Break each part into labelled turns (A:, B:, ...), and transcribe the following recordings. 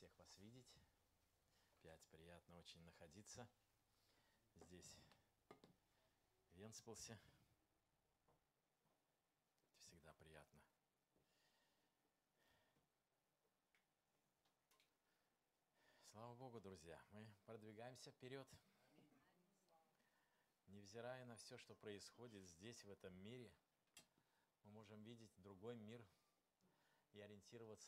A: всех вас видеть. Опять приятно очень находиться здесь, в Вентспилсе. Всегда приятно. Слава Богу, друзья, мы продвигаемся вперед. Невзирая на все, что происходит здесь, в этом мире, мы можем видеть другой мир и ориентировать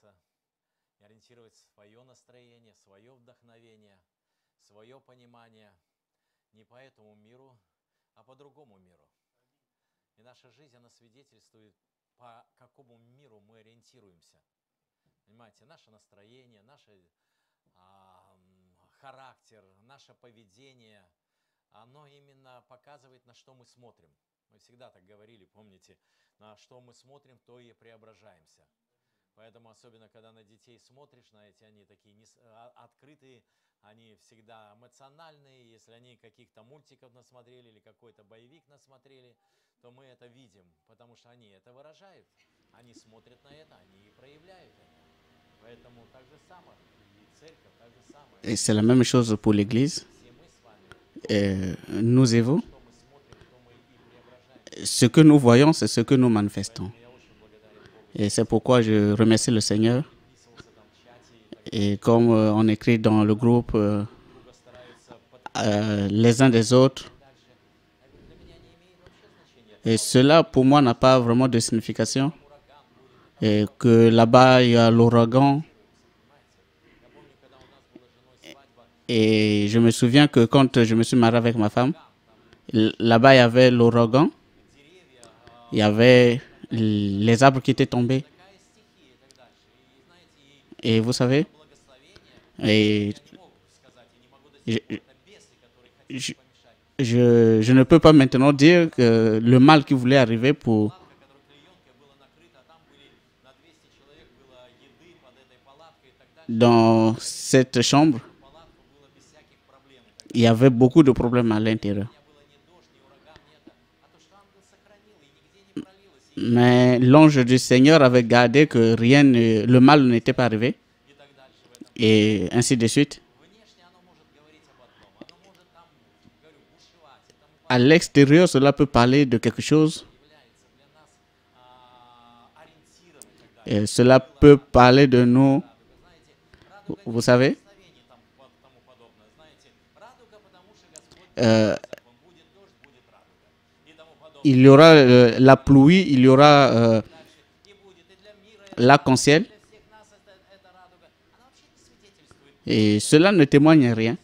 A: свое настроение, свое вдохновение, свое понимание не по этому миру, а по другому миру. И наша жизнь, она свидетельствует, по какому миру мы ориентируемся. Понимаете, наше настроение, наш характер, наше поведение, оно именно показывает, на что мы смотрим. Мы всегда так говорили, помните, на что мы смотрим, то и преображаемся. Поэтому, особенно, когда на детей смотришь, знаете, они такие открытые, они всегда эмоциональные. Если они каких-то мультиков насмотрели или какой-то боевик насмотрели, то мы это видим, потому что они это выражают. Они смотрят на это, они и проявляют это. Поэтому так же самое, и церковь так же самое.
B: Et c'est la même chose pour l'Église. Nous et vous, ce que nous voyons, c'est ce que nous manifestons. Et c'est pourquoi je remercie le Seigneur. Et comme on écrit dans le groupe les uns des autres, et cela pour moi n'a pas vraiment de signification. Et que là-bas il y a l'ouragan. Et je me souviens que quand je me suis marié avec ma femme, là-bas il y avait l'ouragan, il y avait les arbres qui étaient tombés. Et vous savez, et je ne peux pas maintenant dire que le mal qui voulait arriver pour... Dans cette chambre, il y avait beaucoup de problèmes à l'intérieur. Mais l'ange du Seigneur avait gardé que rien, le mal n'était pas arrivé. Et ainsi de suite. À l'extérieur, cela peut parler de quelque chose. Et cela peut parler de nous. Vous savez, il y aura la pluie, il y aura l'arc-en-ciel. Et cela ne témoigne rien.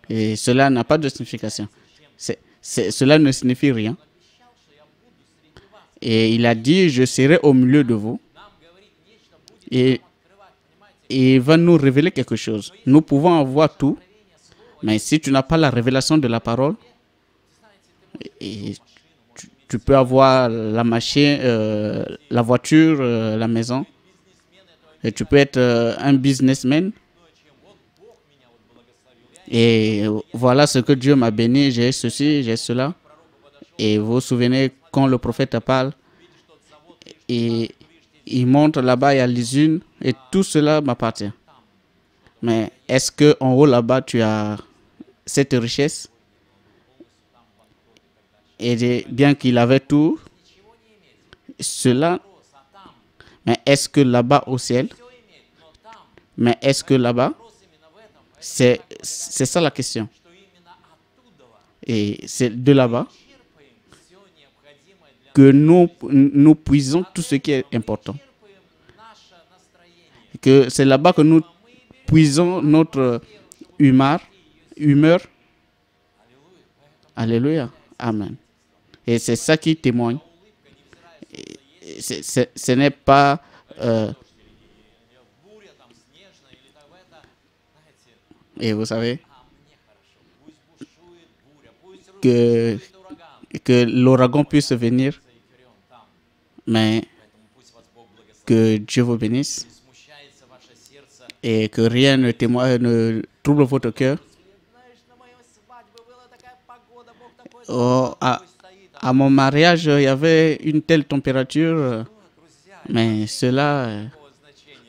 B: Et cela n'a pas de signification. Cela ne signifie rien. Et il a dit, je serai au milieu de vous. Et il va nous révéler quelque chose. Nous pouvons avoir tout, mais si tu n'as pas la révélation de la parole, et tu peux avoir la machine, la voiture, la maison, et tu peux être un businessman. Et voilà ce que Dieu m'a béni, j'ai ceci, j'ai cela. Et vous vous souvenez quand le prophète parle, et il montre là-bas, il y a l'usine, et tout cela m'appartient. Mais est-ce qu'en haut là-bas, tu as cette richesse? Et bien qu'il avait tout, cela, mais est-ce que là-bas au ciel, mais est-ce que là-bas, c'est ça la question. Et c'est de là-bas que nous puisons tout ce qui est important. Que c'est là-bas que nous puisons notre humeur. Alléluia. Amen. Et c'est ça qui témoigne. Ce n'est pas... et vous savez que l'ouragan puisse venir, mais que Dieu vous bénisse et que rien ne trouble votre cœur. Oh, à mon mariage, il y avait une telle température, mais cela,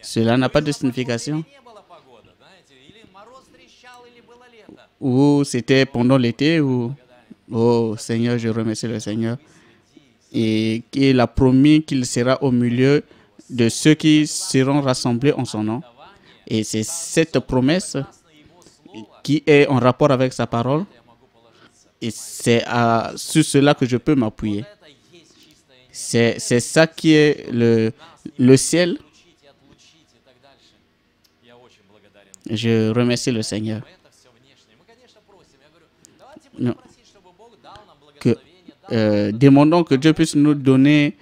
B: Cela n'a pas de signification. Ou c'était pendant l'été ou... Oh Seigneur, je remercie le Seigneur. Et qu'il a promis qu'il sera au milieu de ceux qui seront rassemblés en son nom. Et c'est cette promesse qui est en rapport avec sa parole. Et c'est sur cela que je peux m'appuyer. C'est ça qui est le ciel. Je remercie le Seigneur. Non. Demandons que Dieu puisse nous donner,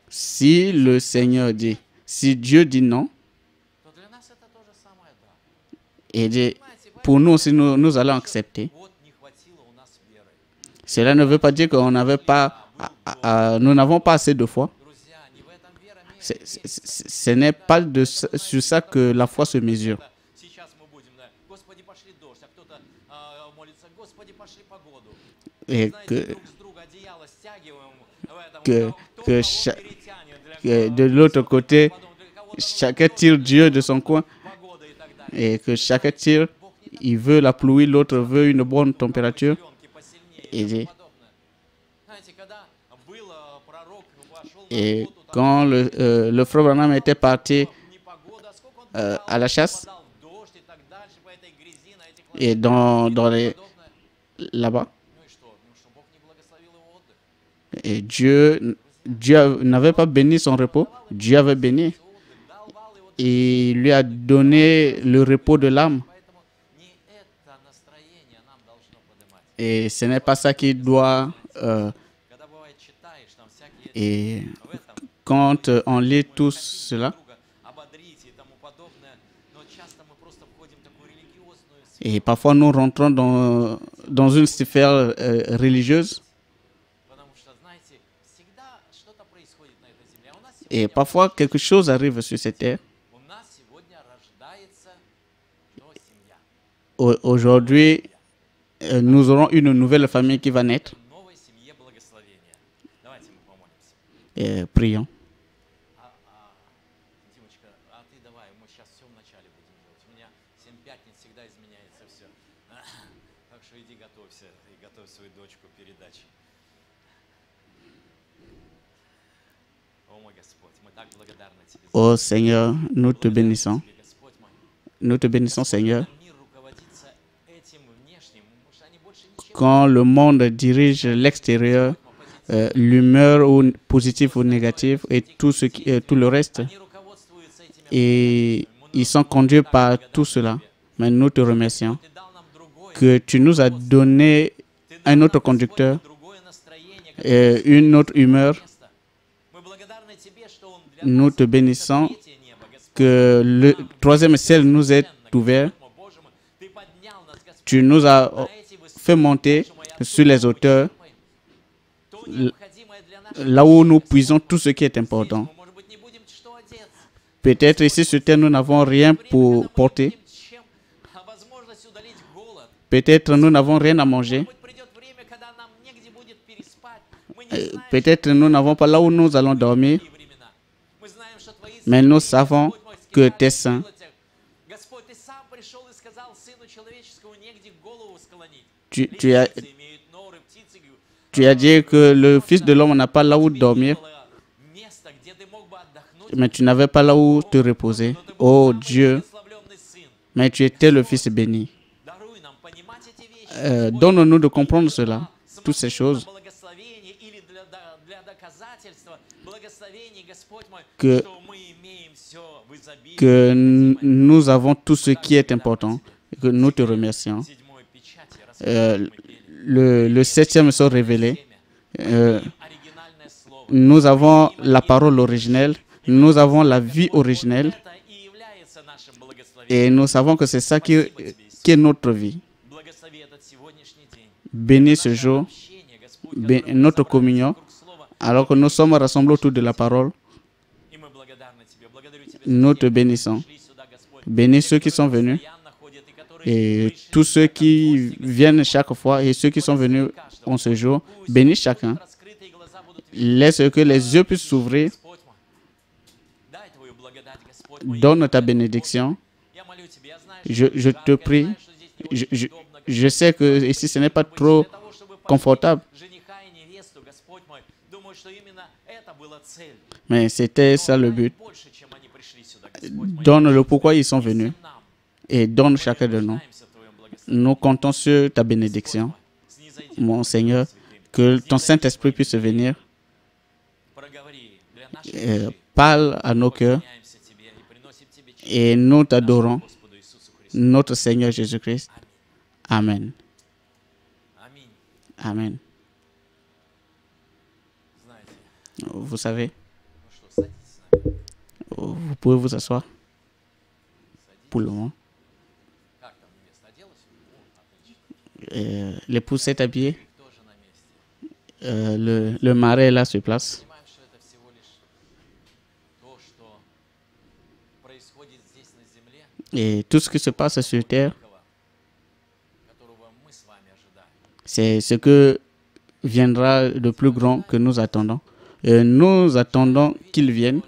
B: si le Seigneur dit, si Dieu dit non, et dit, pour nous aussi, nous allons accepter. Cela ne veut pas dire qu'on n'avait pas, nous n'avons pas assez de foi. Ce n'est pas sur ça que la foi se mesure. Et que de l'autre côté, chacun tire Dieu de son coin et que chacun tire, il veut la pluie, l'autre veut une bonne température. Et quand le frère Branham était parti à la chasse, et là-bas, et Dieu n'avait pas béni son repos, Dieu avait béni. Et il lui a donné le repos de l'âme. Et ce n'est pas ça qui doit... et quand on lit tout cela, et parfois nous rentrons dans une sphère religieuse, et parfois quelque chose arrive sur cette terre. Aujourd'hui, nous aurons une nouvelle famille qui va naître. Et prions. Oh Seigneur, nous te bénissons. Nous te bénissons, Seigneur. Quand le monde dirige l'extérieur, l'humeur ou positive ou négative et tout le reste, et ils sont conduits par tout cela. Mais nous te remercions que tu nous as donné un autre conducteur, une autre humeur. Nous te bénissons que le troisième ciel nous est ouvert. Tu nous as fait monter sur les hauteurs, là où nous puisons tout ce qui est important. Peut-être ici sur terre, nous n'avons rien pour porter. Peut-être nous n'avons rien à manger. Peut-être nous n'avons pas là où nous allons dormir. Mais nous savons que tu es saint. Tu as dit que le Fils de l'homme n'a pas là où dormir, mais tu n'avais pas là où te reposer. Oh Dieu, mais tu étais le Fils béni. Donne-nous de comprendre cela, toutes ces choses. Que nous avons tout ce qui est important et que nous te remercions. Le septième sort révélé. Nous avons la parole originelle, nous avons la vie originelle et nous savons que c'est ça qui est notre vie. Bénis ce jour, notre communion, alors que nous sommes rassemblés autour de la parole. Nous te bénissons. Bénis ceux qui sont venus et tous ceux qui viennent chaque fois et ceux qui sont venus en ce jour. Bénis chacun. Laisse que les yeux puissent s'ouvrir donne ta bénédiction. Je te prie. Je sais que ici, ce n'est pas trop confortable. Mais c'était ça le but. Donne le pourquoi ils sont venus et donne chacun de nous. Nous comptons sur ta bénédiction, mon Seigneur, que ton Saint-Esprit puisse venir, parle à nos cœurs et nous t'adorons, notre Seigneur Jésus-Christ. Amen. Amen. Vous savez, vous pouvez vous asseoir pour le moment. L'épouse s'est habillée. Le mari est là sur place. Et tout ce qui se passe sur terre, c'est ce que viendra de plus grand que nous attendons. Nous attendons qu'il vienne.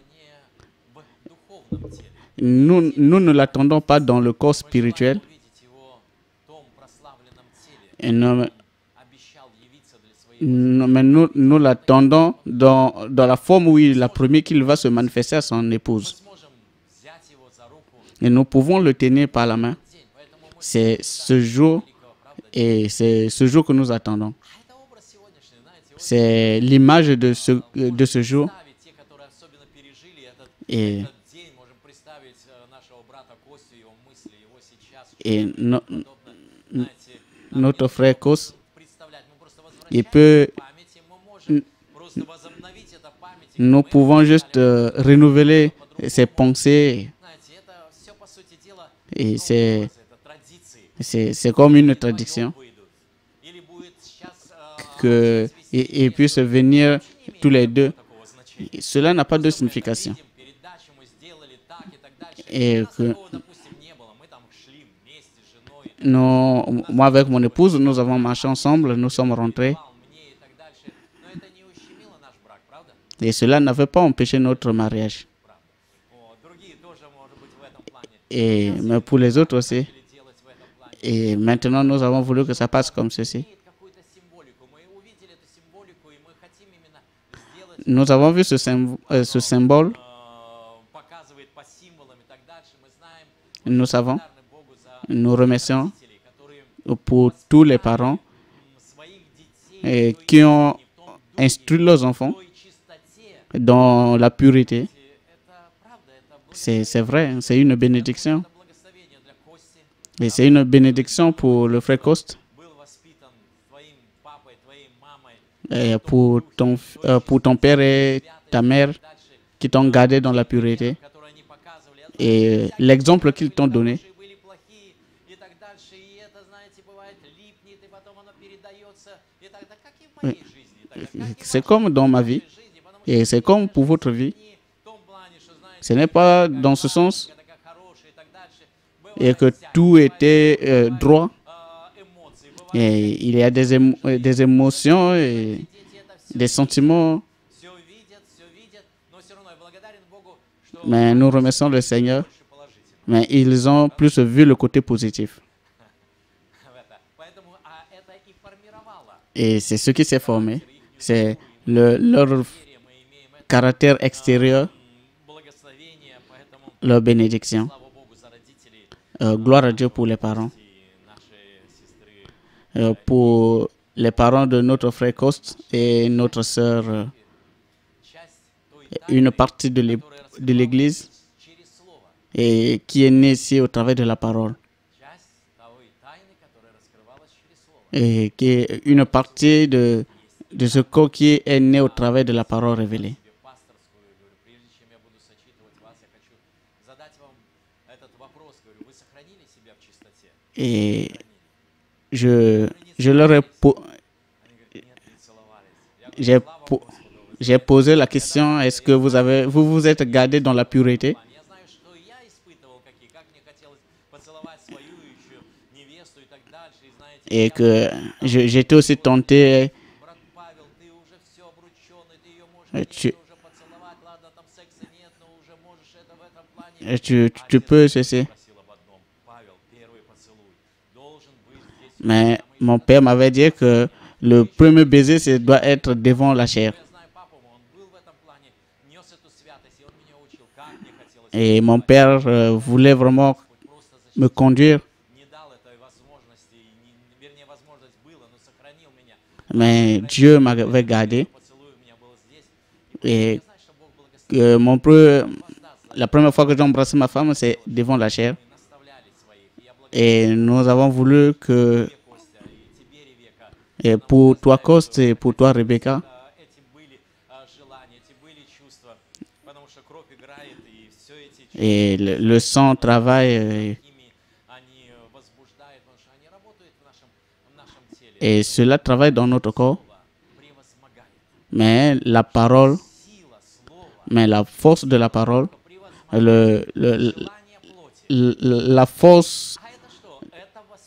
B: Nous ne l'attendons pas dans le corps spirituel. Et mais nous l'attendons dans la forme où il a promis qu'il va se manifester à son épouse. Et nous pouvons le tenir par la main. C'est ce jour et c'est ce jour que nous attendons. C'est l'image de ce jour. Et notre frère Kos, nous pouvons juste renouveler ses pensées. Et c'est comme une tradition qu'ils puissent venir tous les deux. Cela n'a pas de signification. Et que moi avec mon épouse, nous avons marché ensemble, nous sommes rentrés. Et cela n'avait pas empêché notre mariage. Mais pour les autres aussi. Et maintenant, nous avons voulu que ça passe comme ceci. Nous avons vu ce symbole. Nous savons. Nous remercions pour tous les parents qui ont instruit leurs enfants dans la pureté. C'est vrai, c'est une bénédiction. Et c'est une bénédiction pour le frère Coste. Et pour ton père et ta mère qui t'ont gardé dans la pureté. Et l'exemple qu'ils t'ont donné. C'est comme dans ma vie. Et c'est comme pour votre vie. Ce n'est pas dans ce sens et que tout était droit. Et il y a des émotions et des sentiments. Mais nous remercions le Seigneur. Mais ils ont plus vu le côté positif. Et c'est ce qui s'est formé. C'est leur caractère extérieur, leur bénédiction. Gloire à Dieu pour les parents. Pour les parents de notre frère Coste et notre sœur, une partie de l'Église et qui est née ici au travers de la parole. Et qui est une partie de ce corps qui est né au travers de la parole révélée. Et je leur ai j'ai posé la question, est-ce que vous êtes gardés dans la pureté? Et que j'étais aussi tenté. Tu peux cesser. Mais mon père m'avait dit que le premier baiser, doit être devant la chair. Et mon père voulait vraiment me conduire. Mais Dieu m'avait gardé. Et la première fois que j'ai embrassé ma femme, c'est devant la chair. Et nous avons voulu que, et pour toi, Coste, et pour toi, Rebecca, et le sang travaille, et cela travaille dans notre corps. Mais la parole, mais la force de la parole, la force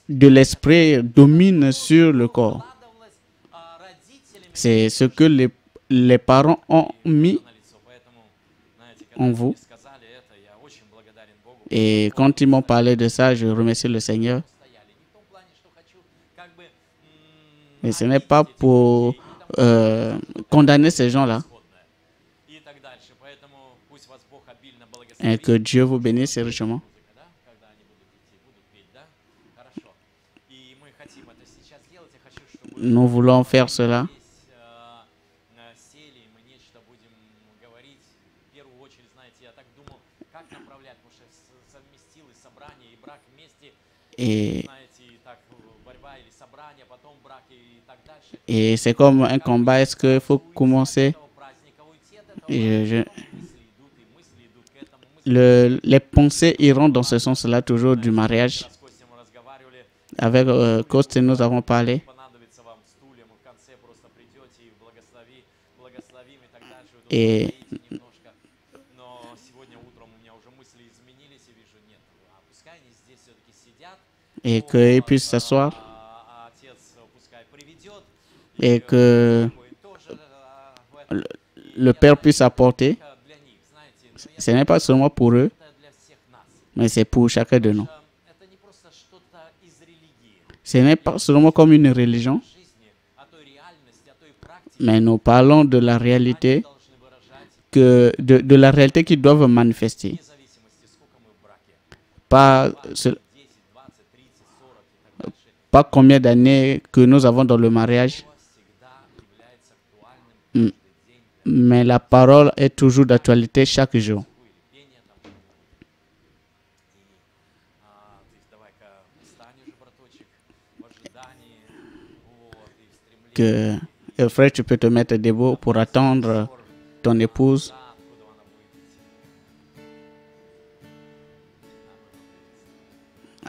B: de l'esprit domine sur le corps. C'est ce que les parents ont mis en vous. Et quand ils m'ont parlé de ça, je remercie le Seigneur. Mais ce n'est pas pour condamner ces gens-là. Et que Dieu vous bénisse richement. Nous voulons faire cela. Et c'est comme un combat. Est-ce qu'il faut commencer? Les pensées iront dans ce sens-là, toujours du mariage. Avec Coste, nous avons parlé. Et qu'ils puissent s'asseoir. Et que le Père puisse apporter. Ce n'est pas seulement pour eux, mais c'est pour chacun de nous. Ce n'est pas seulement comme une religion, mais nous parlons de la réalité, de la réalité qu'ils doivent manifester. Pas combien d'années que nous avons dans le mariage, mais la parole est toujours d'actualité chaque jour. Frère, tu peux te mettre debout pour attendre ton épouse.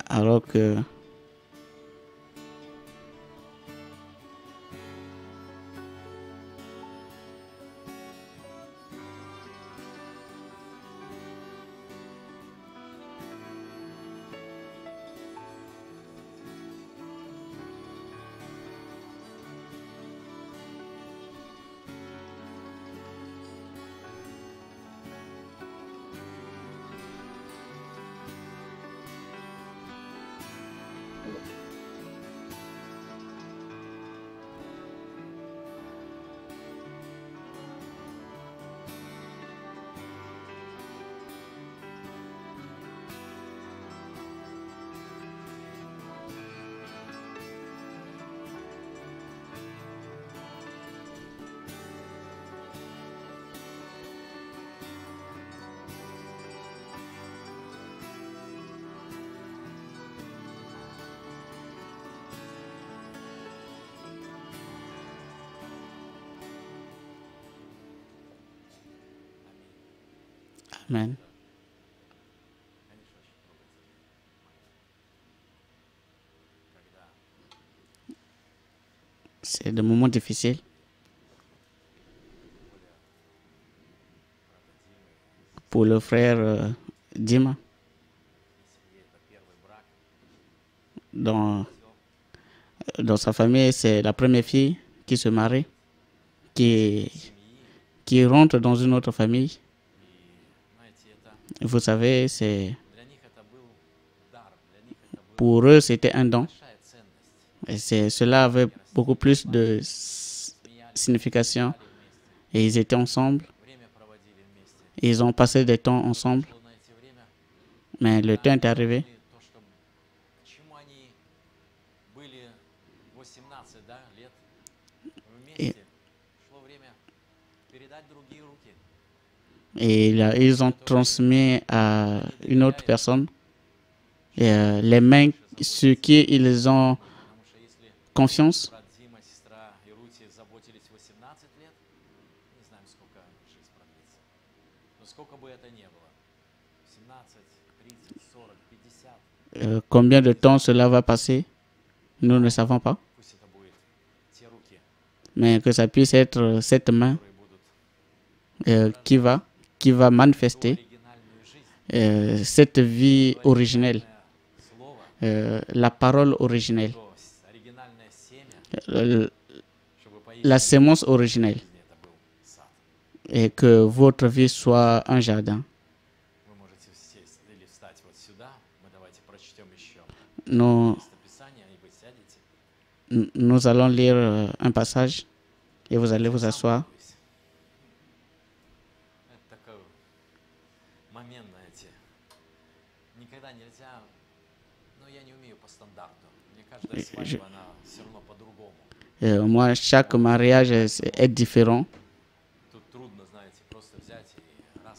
B: Alors que Amen. C'est des moments difficiles. Pour le frère Dima. Dans sa famille, c'est la première fille qui se marie, qui rentre dans une autre famille. Vous savez, c'est
A: Для них это был дар, для них это была
B: pour eux, c'était un don.
A: большая ценность.
B: Et cela avait beaucoup plus de
A: Смеялись,
B: signification.
A: играли вместе,
B: Et ils étaient ensemble.
A: время проводили вместе.
B: Et ils ont passé des temps ensemble.
A: Пришло на эти время,
B: Mais le temps est
A: они
B: arrivé.
A: поняли то, что к чему они были 18, да, лет вместе. Шло время передать в другие руки.
B: Et ils ont transmis à une autre personne les mains sur qui ils ont
A: Потому что если
B: confiance.
A: брат Дима, сестра и Рути заботились 18 лет, не знаем, сколько жизнь продлится. Но сколько бы это ни было, 17, 30, 40, 50,
B: Combien de temps cela va passer, nous ne savons pas.
A: пусть это будет те руки,
B: Mais que ça puisse être cette main
A: которые будут
B: qui va manifester
A: оригинальную жизнь,
B: cette vie originelle,
A: слово,
B: la parole originelle,
A: то есть оригинальное семя, чтобы
B: la
A: поистине
B: sémence originelle,
A: это был сад.
B: et que votre vie soit un jardin.
A: Вы можете сесть или встать вот сюда. Мы давайте прочтем еще
B: Nous,
A: местописание, и вы сядете.
B: nous allons lire un passage et vous allez vous asseoir.
A: Это такой момент, знаете, никогда нельзя, но я не умею по стандарту. Мне каждая свадьба, она все равно по-другому.
B: Moi, chaque mariage est différent.
A: Тут трудно, знаете, просто взять и раз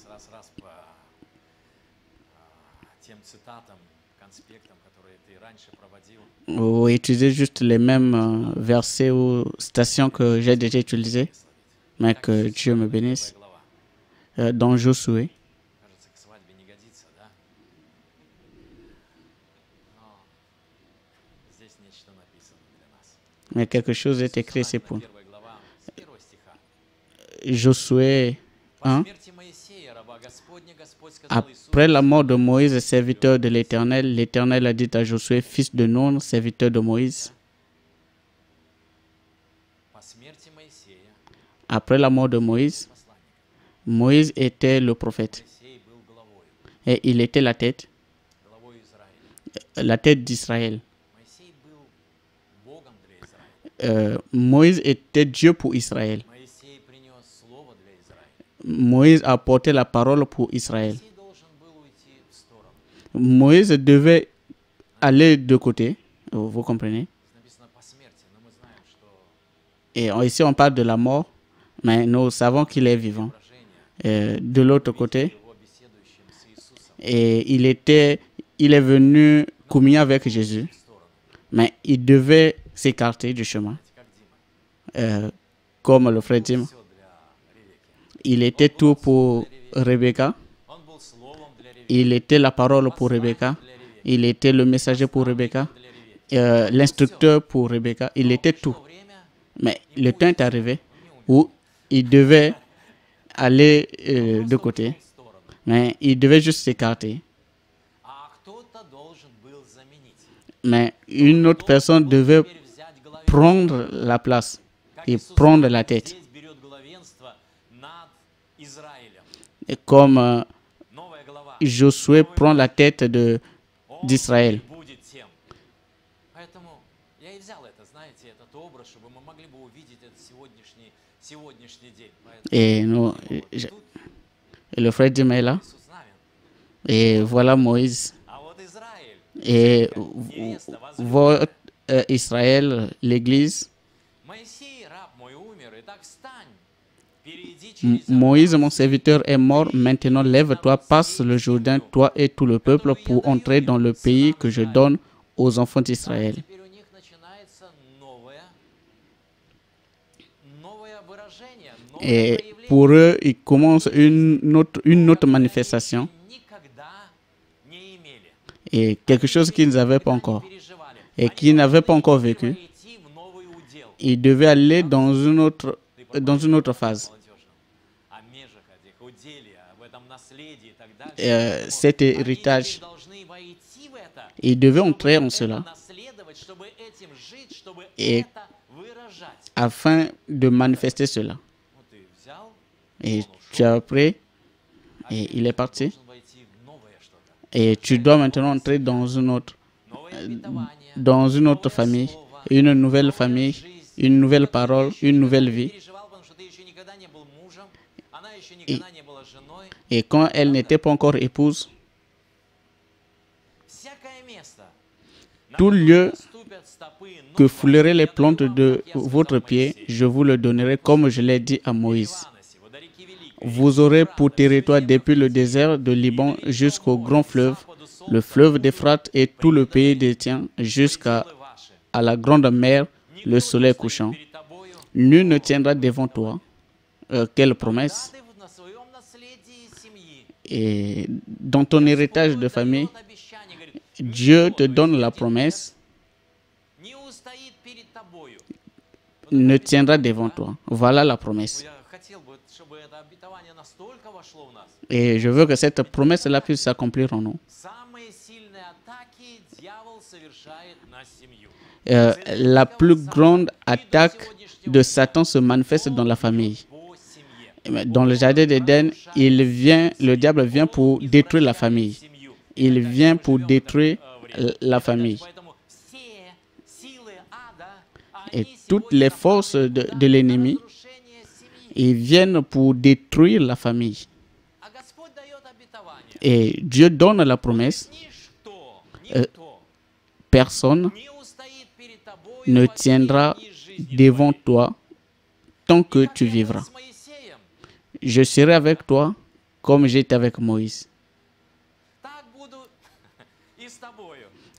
A: по тем цитатам, конспектам, которые ты раньше проводил.
B: Ou utiliser juste les mêmes versets ou citations que j'ai déjà utilisées, mais que Dieu me bénisse.
A: Глава,
B: Dans Josué,
A: кажется, к свадьбе не годится, да? Но здесь нечто написано для нас.
B: mais quelque chose est écrit ici pour
A: Первая глава, с 1 стиха.
B: Josué
A: По
B: 1.
A: смерти Моисея, раба Господня, Господь сказал Иисусу,
B: Après la mort de Moïse, serviteur de l'Éternel, l'Éternel a dit à Josué, fils de Nun, serviteur de Moïse.
A: по смерти Моисея,
B: Après la mort de Moïse,
A: посланник,
B: Moïse était le prophète
A: Моисей был главой,
B: et il était
A: главой Израиля.
B: la tête d'Israël.
A: Моисей был Богом для Израиля.
B: Moïse était Dieu pour Israël.
A: Моисей принес слово для Израиля.
B: Moïse a porté la parole pour Israël.
A: Моисей должен был уйти в сторону.
B: Moïse devait aller de côté, vous comprenez?
A: Написано по смерти, но мы знаем, что
B: Et ici on parle de la mort, mais nous savons qu'il est vivant.
A: выражение
B: De l'autre côté,
A: его беседующим с Иисусом
B: et il est venu communier avec Jésus,
A: в сторону.
B: mais il devait s'écarter du chemin.
A: Знаете, как Дима.
B: Comme le frère Dim,
A: Все для Ревекки.
B: il était tout pour Rebecca,
A: Он был словом для Ревекки.
B: il était la parole pour Rebecca,
A: Для Ревекки.
B: il était le messager pour Rebecca,
A: Для Ревекки.
B: l'instructeur pour Rebecca, il était tout.
A: Пришло время,
B: Mais le temps est arrivé où il devait aller de côté,
A: в сторону.
B: mais il devait juste s'écarter.
A: А кто-то должен был заменить.
B: Mais une autre personne devait
A: Теперь взять главенство.
B: prendre la place
A: Как
B: et
A: Иисус
B: prendre la tête.
A: здесь берет главенство над Израилем.
B: Et comme
A: Новая глава.
B: Josué prend la tête
A: Он
B: d'Israël.
A: будет тем. Поэтому я и взял это, знаете, этот образ, чтобы мы могли бы увидеть этот сегодняшний день. Поэтому
B: Et, nous,
A: тут
B: et le frère Dim est là.
A: Иисус с нами.
B: Et voilà Moïse.
A: А вот Израиль,
B: Et
A: невеста,
B: votre Israël, l'Église.
A: Моисей, раб мой, умер, и так встань, перейди через
B: Moïse, mon serviteur, est mort. Maintenant, lève-toi, passe le Jourdain, toi et tout le peuple, pour entrer dans le pays que je donne aux enfants d'Israël.
A: Теперь у них начинается новое выражение, новое
B: Et
A: проявление.
B: pour eux, il commence une autre manifestation
A: Никогда не имели.
B: et quelque chose qu'ils n'avaient pas encore
A: Переживали.
B: et qu'ils n'avaient pas encore vécu.
A: Идти в новый удел.
B: Ils devaient aller dans une autre phase.
A: Молодежно. О межах этих, уделе, об этом наследии и так дальше.
B: Cet
A: Они
B: héritage,
A: должны войти в это,
B: ils devaient entrer en
A: это
B: cela
A: наследовать, чтобы этим жить, чтобы
B: Et-
A: это выражать.
B: afin de manifester cela.
A: Ну, ты взял,
B: Et
A: он
B: tu
A: ушел,
B: as pris
A: а
B: et
A: теперь
B: il est
A: ты
B: parti.
A: должен войти
B: Et tu dois maintenant entrer dans une autre famille, une nouvelle famille, une nouvelle parole, une nouvelle vie. Et quand elle n'était pas encore épouse, tout lieu que fouleraient les plantes de votre pied, je vous le donnerai comme je l'ai dit à Moïse. Vous aurez pour territoire depuis le désert de Liban jusqu'au grand fleuve, le fleuve d'Euphrate et tout le pays d'Étienne jusqu'à la grande mer, le soleil couchant. Nul ne tiendra devant toi. Quelle promesse! Et dans ton héritage de famille, Dieu te donne la promesse, ne tiendra devant toi. Voilà la promesse. Et je veux que cette promesse-là puisse s'accomplir en nous. La plus grande attaque de Satan se manifeste dans la famille. Dans le jardin d'Éden, le diable vient pour détruire la famille. Il vient pour détruire la famille. Et toutes les forces de l'ennemi, ils viennent pour détruire la famille. Et Dieu donne la promesse. Personne ne tiendra devant toi tant que tu vivras. Je serai avec toi comme j'étais avec Moïse.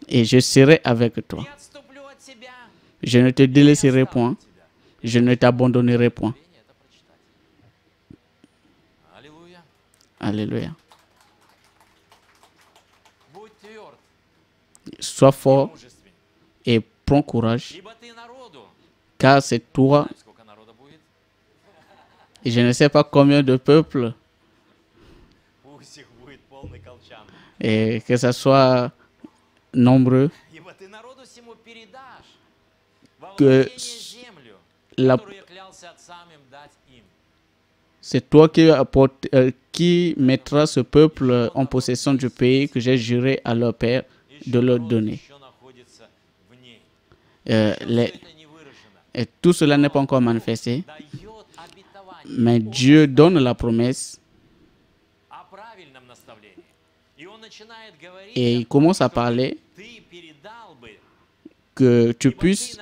B: Et je serai avec toi. Je ne te délaisserai point. Je ne t'abandonnerai point. Alléluia. Sois fort et prends courage, car c'est toi. Et je ne sais pas combien de peuples, et que ce soit nombreux, que c'est toi qui mettras ce peuple en possession du pays que j'ai juré à leur père de leur donner. Et tout cela n'est pas encore manifesté, mais Dieu donne la promesse et il commence à parler que tu puisses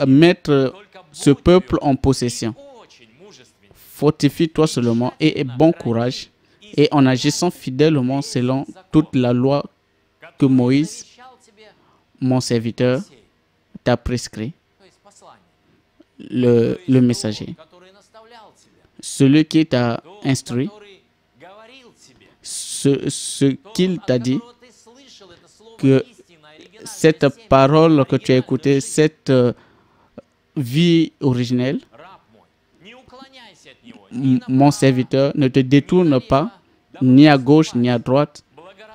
B: mettre ce peuple en possession. Fortifie-toi seulement et aie bon courage, et en agissant fidèlement selon toute la loi que Moïse, mon serviteur, t'a prescrit. Le messager, celui qui t'a instruit, ce qu'il t'a dit, que cette parole que tu as écoutée, cette vie originelle, mon serviteur, ne te détourne pas, ni à gauche ni à droite,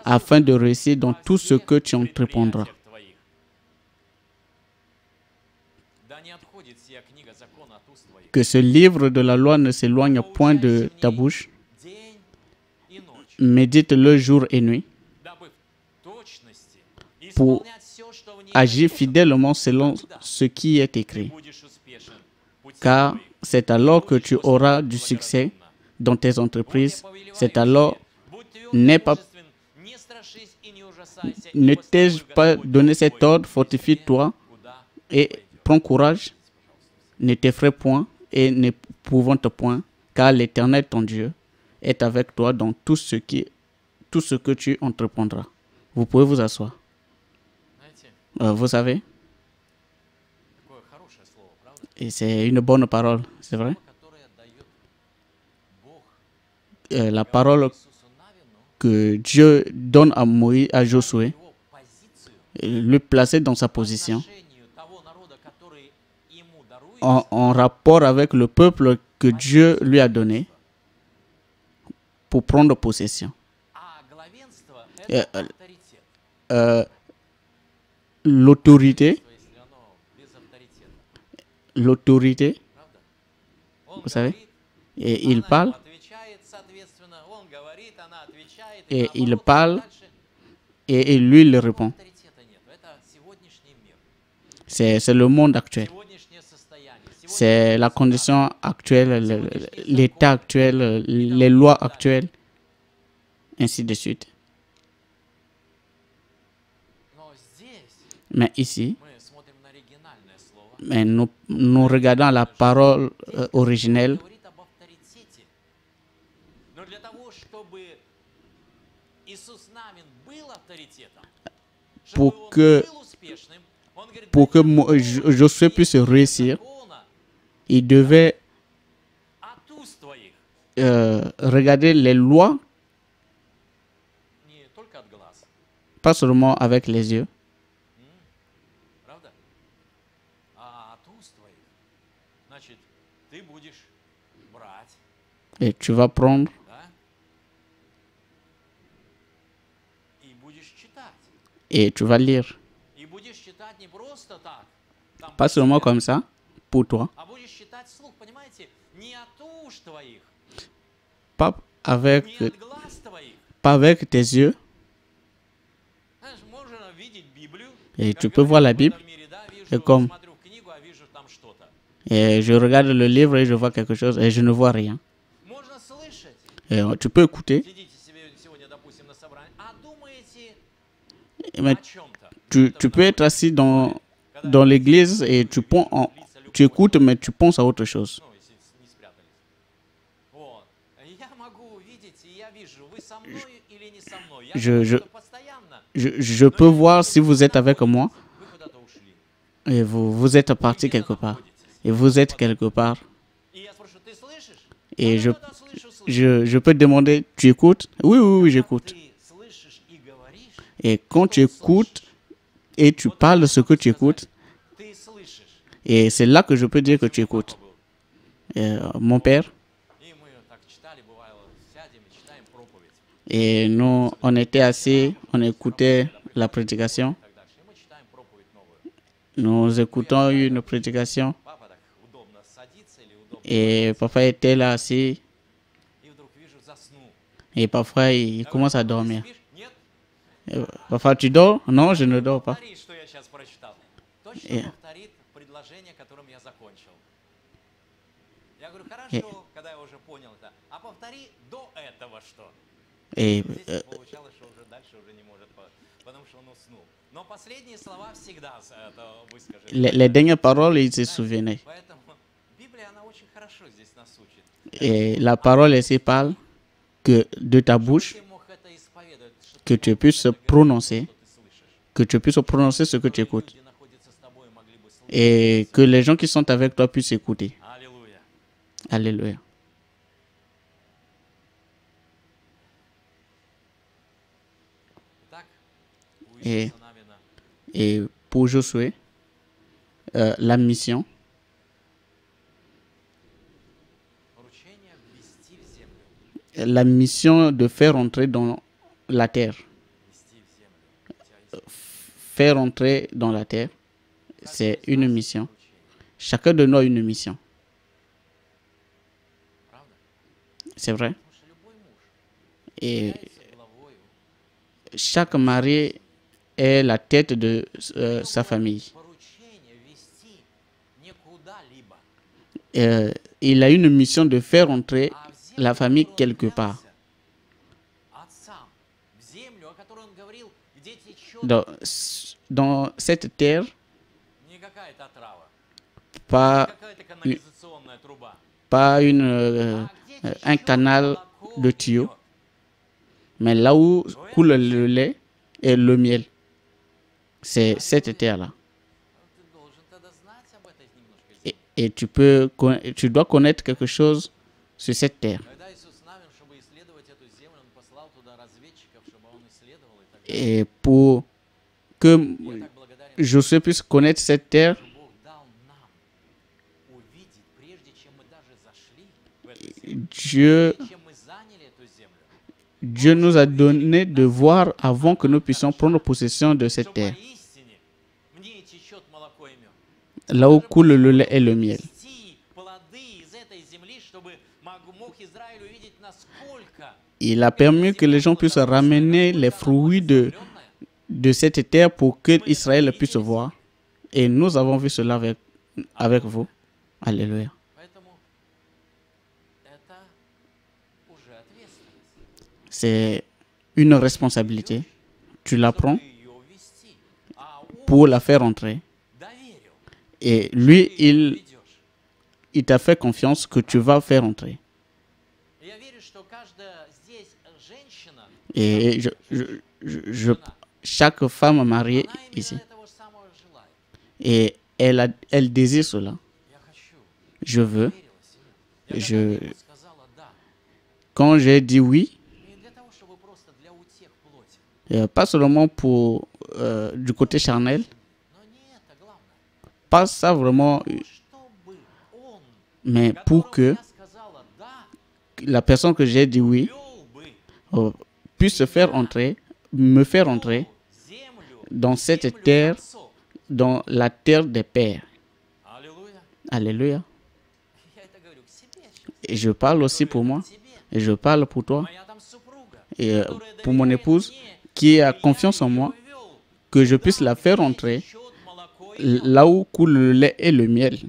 B: afin de réussir dans tout ce que tu entreprendras. Que ce livre de la loi ne s'éloigne point de ta bouche. Médite le jour et nuit pour agir fidèlement selon ce qui est écrit. Car c'est alors que tu auras du succès dans tes entreprises. C'est alors, ne t'ai-je pas donné cet ordre, fortifie-toi et prends courage, ne t'effraie point et n'épouvante point, car l'Éternel, ton Dieu, est avec toi dans tout ce que tu entreprendras. Vous pouvez vous asseoir. Vous savez, et c'est une bonne parole, c'est vrai. La parole que Dieu donne à Moïse, à Josué, lui placer dans sa position en rapport avec le peuple que Dieu lui a donné pour prendre possession. L'autorité, vous savez, et il parle,
A: она отвечает,
B: et il
A: наоборот,
B: parle
A: дальше
B: et lui il répond.
A: авторитета нет. Это сегодняшний мир,
B: C'est le monde actuel.
A: сегодняшнее состояние,
B: C'est la condition actuelle, l'état actuel, les lois actuelles, ainsi de suite.
A: Но здесь
B: Mais ici,
A: мы смотрим на оригинальное слово.
B: mais nous regardons la parole originelle.
A: Говорит об авторитете. Но для того, чтобы Иисус Навин был авторитетом,
B: Pour
A: чтобы он
B: que-
A: был успешным, он говорит,
B: Pour que
A: «Да не
B: Josué puisse réussir,
A: закона,
B: il devait
A: от уст твоих,
B: regarder les lois,
A: не только от глаз».
B: pas seulement avec les yeux,
A: Правда? А от уст твоих. Значит, ты будешь брать,
B: et tu vas prendre
A: да? И будешь читать.
B: et tu vas lire.
A: И будешь читать не просто так, там,
B: Pas seulement
A: по себе,
B: comme ça, pour toi,
A: а будешь читать вслух, понимаете? Не от уст твоих,
B: pas avec,
A: не от глаз твоих.
B: pas avec tes yeux.
A: Знаешь, можно видеть Библию.
B: Et
A: как
B: tu peux voir la
A: говорят в
B: Bible,
A: этом мире, да, вижу,
B: et comme-
A: смотрю в книгу, а вижу там что-то.
B: Et je regarde le livre et je vois quelque chose et je ne vois rien.
A: Можно слышать.
B: Et tu peux écouter,
A: Сидите себе сегодня, допустим, на собрании, а думаете
B: mais
A: о чем-то.
B: tu peux être assis dans l'église et tu écoutes, mais tu penses à autre chose.
A: Ну, если не спрятались. Вот. Я могу увидеть, и я вижу, вы со мной или не со мной. Я
B: je-
A: думаю,
B: je-
A: что постоянно
B: Je peux voir si vous êtes avec moi
A: вы куда-то ушли.
B: et vous êtes parti quelque part. Et vous êtes quelque part.
A: И я спрашиваю, ты слышишь?
B: Et
A: Да, слышу, слышу.
B: je peux te demander, tu écoutes? Oui, oui, oui, j'écoute.
A: Ты слышишь и говоришь,
B: Et quand tu écoutes et tu parles de ce que tu écoutes,
A: ты слышишь.
B: et c'est là que je peux dire que tu écoutes. Mon père,
A: И мы так читали, бывало, сядем и читаем проповедь.
B: et nous, on était assis, on écoutait la prédication.
A: И так дальше. И мы читаем проповедь новую.
B: Nous écoutons une prédication
A: Папа так удобно садится или удобно.
B: et papa était là assis
A: И вдруг вижу, заснул.
B: et parfois il
A: Я
B: commence à
A: говорю, «Папа, ты
B: dormir.
A: спишь?» Нет.
B: Parfois tu dors? Non, je ne dors pas.
A: Повтори, что я сейчас прочитал. Точно
B: И-
A: повторит предложение, которым я закончил. Я говорю, хорошо, когда я уже понял это. А повтори до этого что?
B: Et
A: Здесь получалось, что уже дальше уже не может, потому что он уснул. Но последние слова всегда это выскажет.
B: les dernières paroles, il se souvenait.
A: Поэтому Библия, она очень хорошо здесь нас учит.
B: Et la parole ici parle que de ta bouche,
A: Ты мог это исповедовать, что
B: que tu puisses prononcer,
A: ты слышишь.
B: que tu puisses prononcer ce que tu écoutes.
A: Люди находятся с тобой, могли бы слышать.
B: Et que les gens qui sont avec toi puissent écouter.
A: Аллилуйя.
B: Alléluia.
A: Итак, у
B: И-
A: Иисуса Навина
B: Et pour Josué, la mission,
A: поручение ввести в землю.
B: la mission de faire entrer dans la terre.
A: Ввести в землю. У тебя есть
B: Faire entrer dans la terre, c'est une mission.
A: поручение.
B: Chacun de nous a une mission.
A: Правда?
B: C'est vrai.
A: Потому что любой муж
B: Et
A: является главою.
B: chaque mari est la tête de sa famille.
A: Поручение ввести не куда-либо,
B: Il a une mission de faire entrer
A: а в землю,
B: la famille
A: которую он
B: quelque part.
A: клялся отцам, в землю, о которой он говорил, где течет
B: Dans cette terre,
A: не какая-то отрава, не
B: pas,
A: какая-то канализационная труба,
B: pas
A: а где
B: un
A: течет
B: canal
A: молоко
B: de
A: и
B: tuyaux,
A: мед.
B: mais là où coule le lait et le miel. C'est cette terre-là.
A: Ты должен тогда знать об этой немножко.
B: Et tu dois connaître quelque chose sur cette terre.
A: Когда Иисус Навин, чтобы исследовать эту землю, он послал туда разведчиков, чтобы он исследовал и так далее.
B: Et pour que
A: Я так благодарен,
B: Josué puisse connaître cette terre,
A: что Бог дал нам увидеть, прежде чем мы даже зашли в эту землю,
B: Dieu,
A: прежде чем мы заняли эту землю,
B: Dieu nous a donné de voir avant que nous puissions prendre possession de cette
A: что
B: terre,
A: поистине в ней течет молоко и мед.
B: là où coule le lait et le miel.
A: Вести плоды из этой земли, чтобы
B: il a permis que les gens puissent ramener les fruits de cette terre pour que Israël puisse voir. Et nous avons vu cela avec vous. Alléluia. C'est une responsabilité. Tu la prends pour la faire entrer. Et lui, il t'a fait confiance que tu vas faire entrer. Et chaque femme mariée ici, et elle désire cela. Je veux. Quand j'ai dit oui, pas seulement pour du côté charnel, pas ça vraiment, mais pour que la personne que j'ai dit oui puisse se faire entrer, me faire entrer dans cette terre, dans la terre des pères. Alléluia. Et je parle aussi pour moi, et je parle pour toi, et pour mon épouse qui a confiance en moi, que je puisse la faire entrer là où coule le lait et le miel.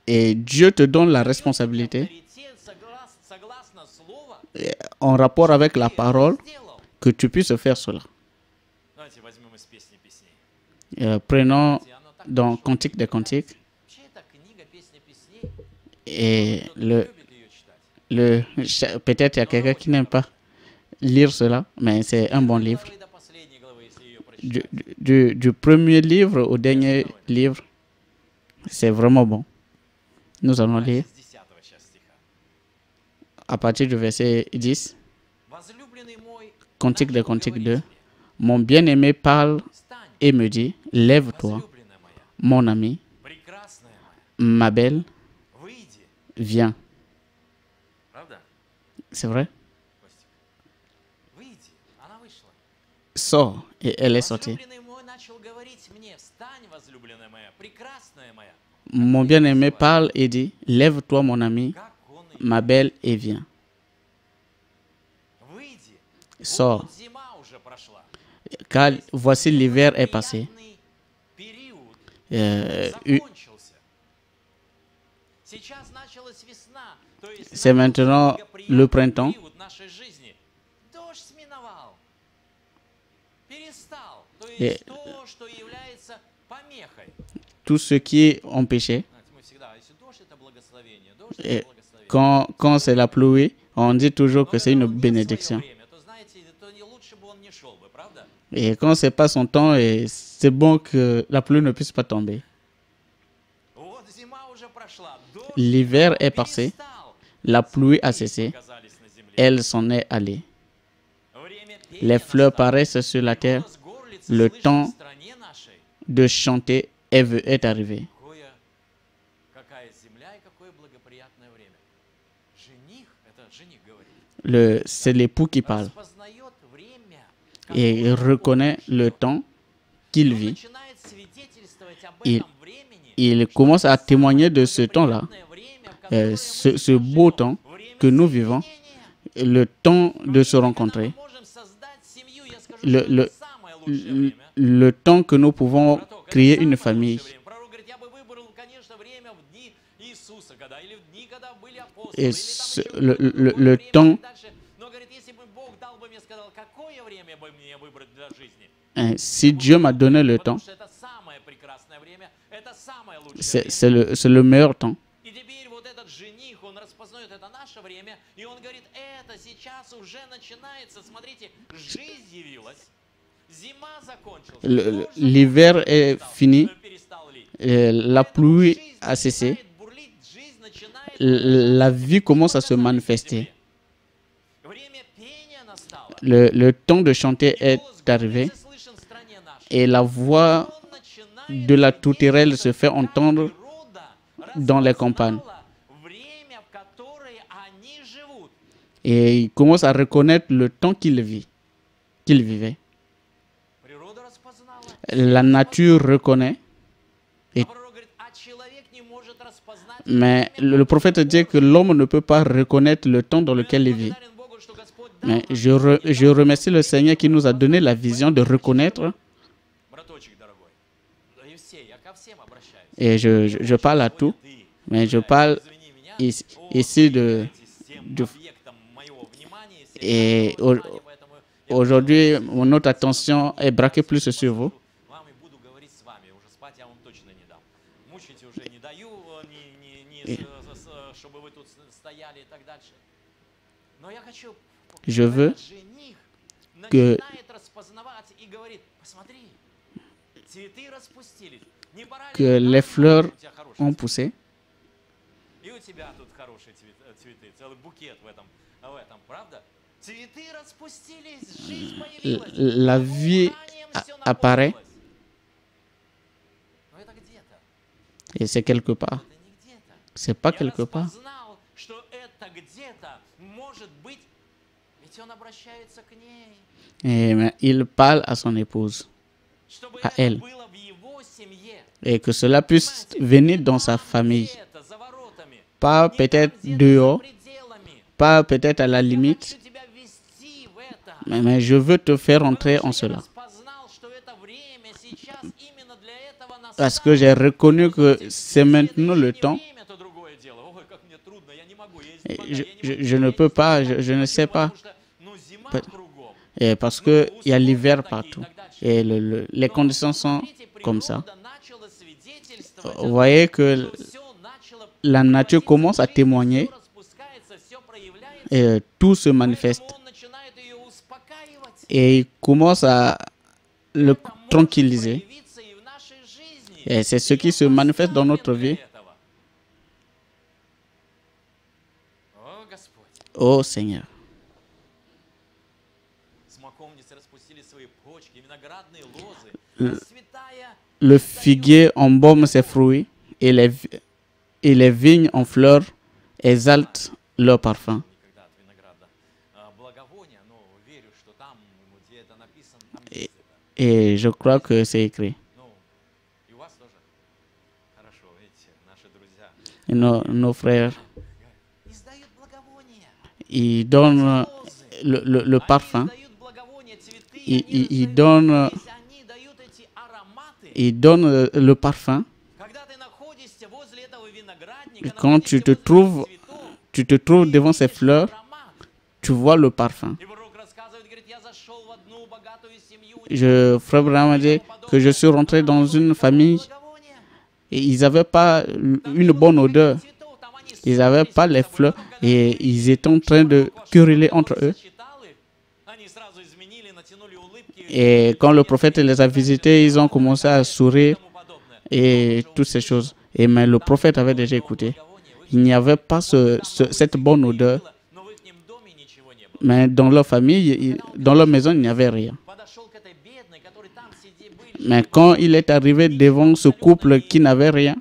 B: Et Dieu te donne la responsabilité en rapport avec la parole que tu puisses faire cela. Prenons dans Cantique des Cantiques. Et peut-être il y a quelqu'un qui n'aime pas lire cela, mais c'est un bon livre. Du premier livre au dernier livre, c'est vraiment bon. Nous allons lire à partir du verset 10. Cantique de Cantique 2. Mon bien-aimé parle et me dit, lève-toi, mon ami, ma belle, viens. C'est vrai? Sors. Et elle est sortie. Mon bien-aimé parle et dit, lève-toi, mon ami, ma belle, et viens. Sors. Car voici l'hiver est passé. C'est maintenant le printemps. Et tout ce qui est empêché. Et quand c'est la pluie, on dit toujours que c'est une bénédiction. Et quand ce n'est pas son temps, c'est bon que la pluie ne puisse pas tomber. L'hiver est passé, la pluie a cessé, elle s'en est allée. Les fleurs paraissent sur la terre, le temps de chanter est arrivé. C'est l'époux qui parle. Et il reconnaît le temps qu'il vit. Il commence à témoigner de ce temps-là, ce beau temps que nous vivons, le temps de se rencontrer, le temps que nous pouvons créer une famille. Et le temps, si Dieu m'a donné le temps, c'est le meilleur temps. L'hiver est fini, la pluie a cessé, la vie commence à se manifester. Le temps de chanter est arrivé et la voix de la tourterelle se fait entendre dans les campagnes. Et il commence à reconnaître le temps qu'il vivait. La nature reconnaît. Mais le prophète dit que l'homme ne peut pas reconnaître le temps dans lequel il vit. Mais je remercie le Seigneur qui nous a donné la vision de reconnaître. Et je parle à tout, mais je parle ici de et aujourd'hui, notre attention est braquée plus sur vous. Je veux que les fleurs ont poussé. La vie apparaît. Et c'est quelque part. C'est pas quelque part. Et il parle à son épouse, à elle. Et que cela puisse venir dans sa famille. Pas peut-être dehors, pas peut-être à la limite, mais je veux te faire entrer en cela. Parce que j'ai reconnu que c'est maintenant le temps. Je ne peux pas, je ne sais pas. Et parce qu'il y a l'hiver partout. Et les conditions sont comme ça. Vous voyez que la nature commence à témoigner et tout se manifeste. Et il commence à le tranquilliser. Et c'est ce qui se manifeste dans notre vie. Oh Seigneur. Le figuier embaume ses fruits et les vignes en fleurs exaltent leur parfum. Et je crois que c'est écrit. Et nos frères, ils donnent le parfum. Ils donnent le parfum. Et quand tu te trouves devant ces fleurs, tu vois le parfum. Frère Branham a dit que je suis rentré dans une famille et ils n'avaient pas une bonne odeur. Ils n'avaient pas les fleurs et ils étaient en train de quereller entre eux. Et quand le prophète les a visités, ils ont commencé à sourire et toutes ces choses. Mais le prophète avait déjà écouté. Il n'y avait pas cette bonne odeur. Mais dans leur famille, dans leur maison, il n'y avait rien. Mais quand il est arrivé devant ce couple qui n'avait rien,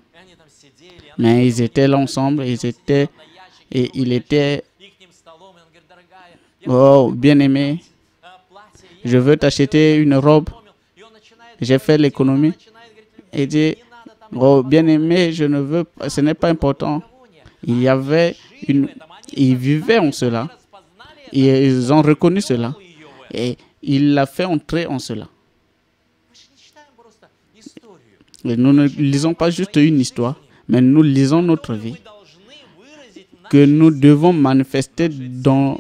B: mais ils étaient là ensemble, il était, oh, bien-aimé, je veux t'acheter une robe. J'ai fait l'économie. Il dit, oh, bien-aimé, je ne veux pas, ce n'est pas important. Ils vivaient en cela. Et ils ont reconnu cela. Et il l'a fait entrer en cela. Et nous ne lisons pas juste une histoire, mais nous lisons notre vie, que nous devons manifester dans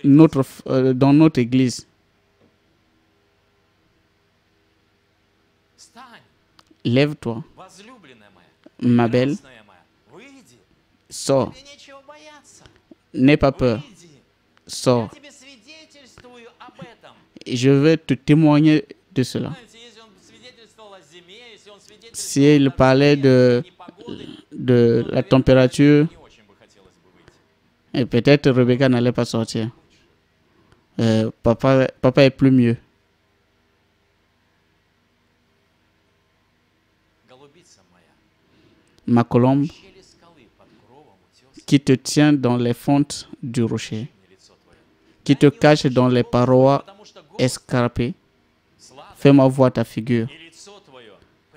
B: notre église. Lève-toi, ma belle, sors, n'aie pas peur, sors. Et je vais te témoigner de cela. S'il parlait de la température, et peut-être Rebecca n'allait pas sortir. Papa est plus mieux. Ma colombe qui te tient dans les fentes du rocher, qui te cache dans les parois escarpées, fais-moi voir ta figure.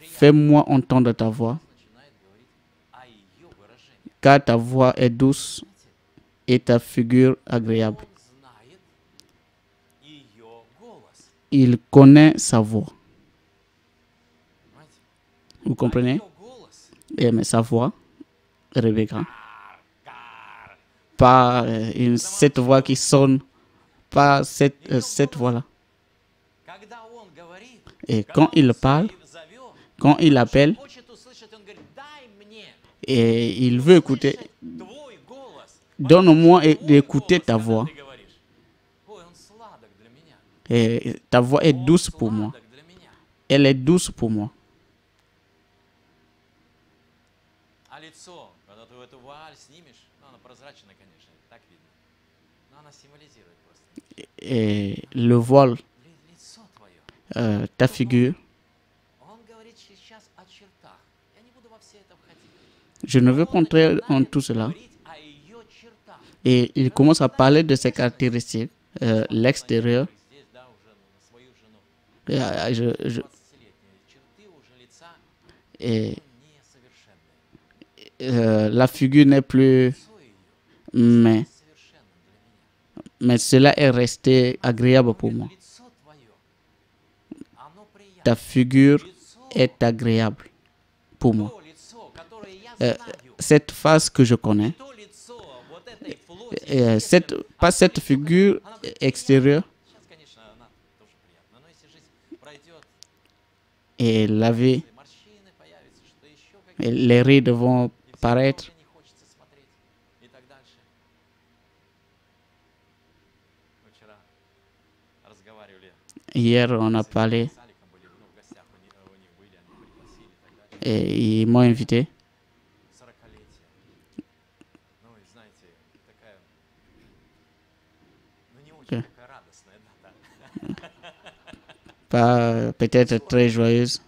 B: Fais-moi entendre ta voix. car ta voix est douce et ta figure agréable.
A: Он знает ее голос.
B: Il connaît sa voix.
A: Понимаете?
B: Vous
A: А
B: comprenez?
A: ее голос
B: Mais sa voix, Rebecca,
A: кар.
B: pas cette voix qui sonne, pas cette voix-là.
A: Когда он говорит,
B: Et
A: когда
B: quand
A: он
B: il parle,
A: зовет,
B: quand il
A: он
B: appelle,
A: хочет услышать, он говорит, дай мне
B: et il veut écouter,
A: твой голос.
B: donne-moi
A: Твой
B: d'écouter
A: голос,
B: ta
A: когда
B: voix.
A: ты говоришь. Ой, он сладок для меня.
B: Et ta voix est
A: Он
B: douce pour moi.
A: сладок для меня.
B: Elle est douce pour moi.
A: А лицо, когда ты эту вуаль снимешь, ну, она прозрачная, конечно, так видно. Но она символизирует просто.
B: Et le voile,
A: Лицо твое.
B: ta figure,
A: Он говорит сейчас о чертах. Я не буду во все это входить.
B: je ne veux pas entrer en tout cela. Et il commence à parler de ses caractéristiques, l'extérieur. Et la figure n'est plus, mais cela est resté agréable pour moi. Ta figure est agréable pour moi. Cette face que je connais, pas cette figure extérieure, et la vie, et les rides vont paraître. Hier, on a parlé et ils m'ont invité. Pas peut-être très joyeuse.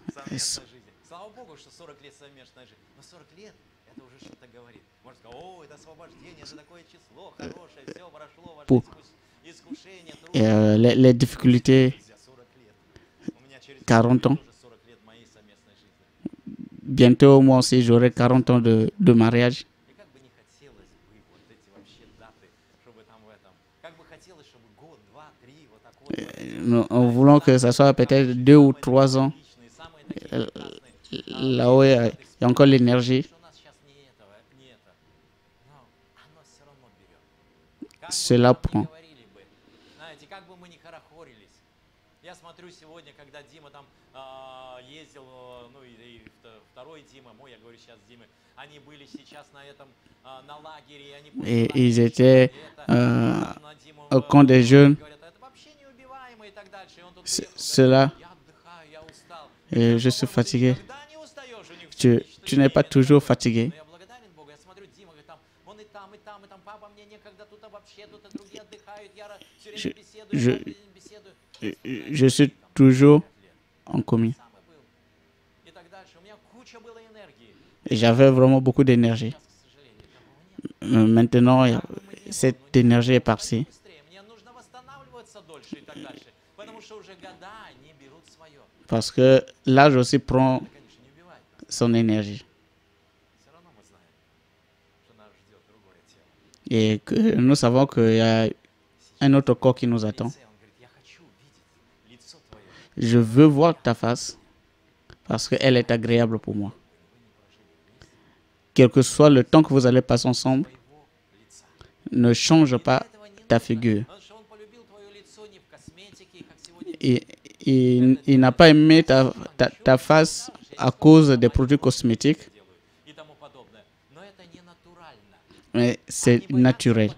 A: Слава Богу, что 40 лет совместной жизни. Но 40 лет это уже что-то говорит. Можно сказать, о, это освобождение, это такое число хорошее, все прошло, ваше искушение, трудности.
B: Les difficultés, 40 ans. Bientôt, moi aussi, j'aurai 40 ans de mariage.
A: И как бы не хотелось бы вот эти вообще даты, чтобы там в этом, как бы хотелось, чтобы год, два, три, вот так вот.
B: Nous voulons que ça soit peut-être 2 ou 3 ans. Là où il y a encore l'énergie. Cela prend.
A: Знаете, как бы мы ни хорохорились. Я смотрю сегодня, когда Дима там ездил, ну и второй Дима, мой, я говорю сейчас Дима, они были сейчас на этом, на лагере, они
B: Et ils étaient au camp des jeunes. Cela, et je suis fatigué. Tu n'es pas toujours fatigué. Je suis toujours en communion. Et j'avais vraiment beaucoup d'énergie. Maintenant, cette énergie est partie. Parce que l'âge aussi prend son énergie. Et que nous savons qu'il y a un autre corps qui nous attend. Je veux voir ta face parce qu'elle est agréable pour moi. Quel que soit le temps que vous allez passer ensemble, ne change pas ta figure. Et il n'a pas aimé ta face à cause des produits cosmétiques, mais c'est naturel.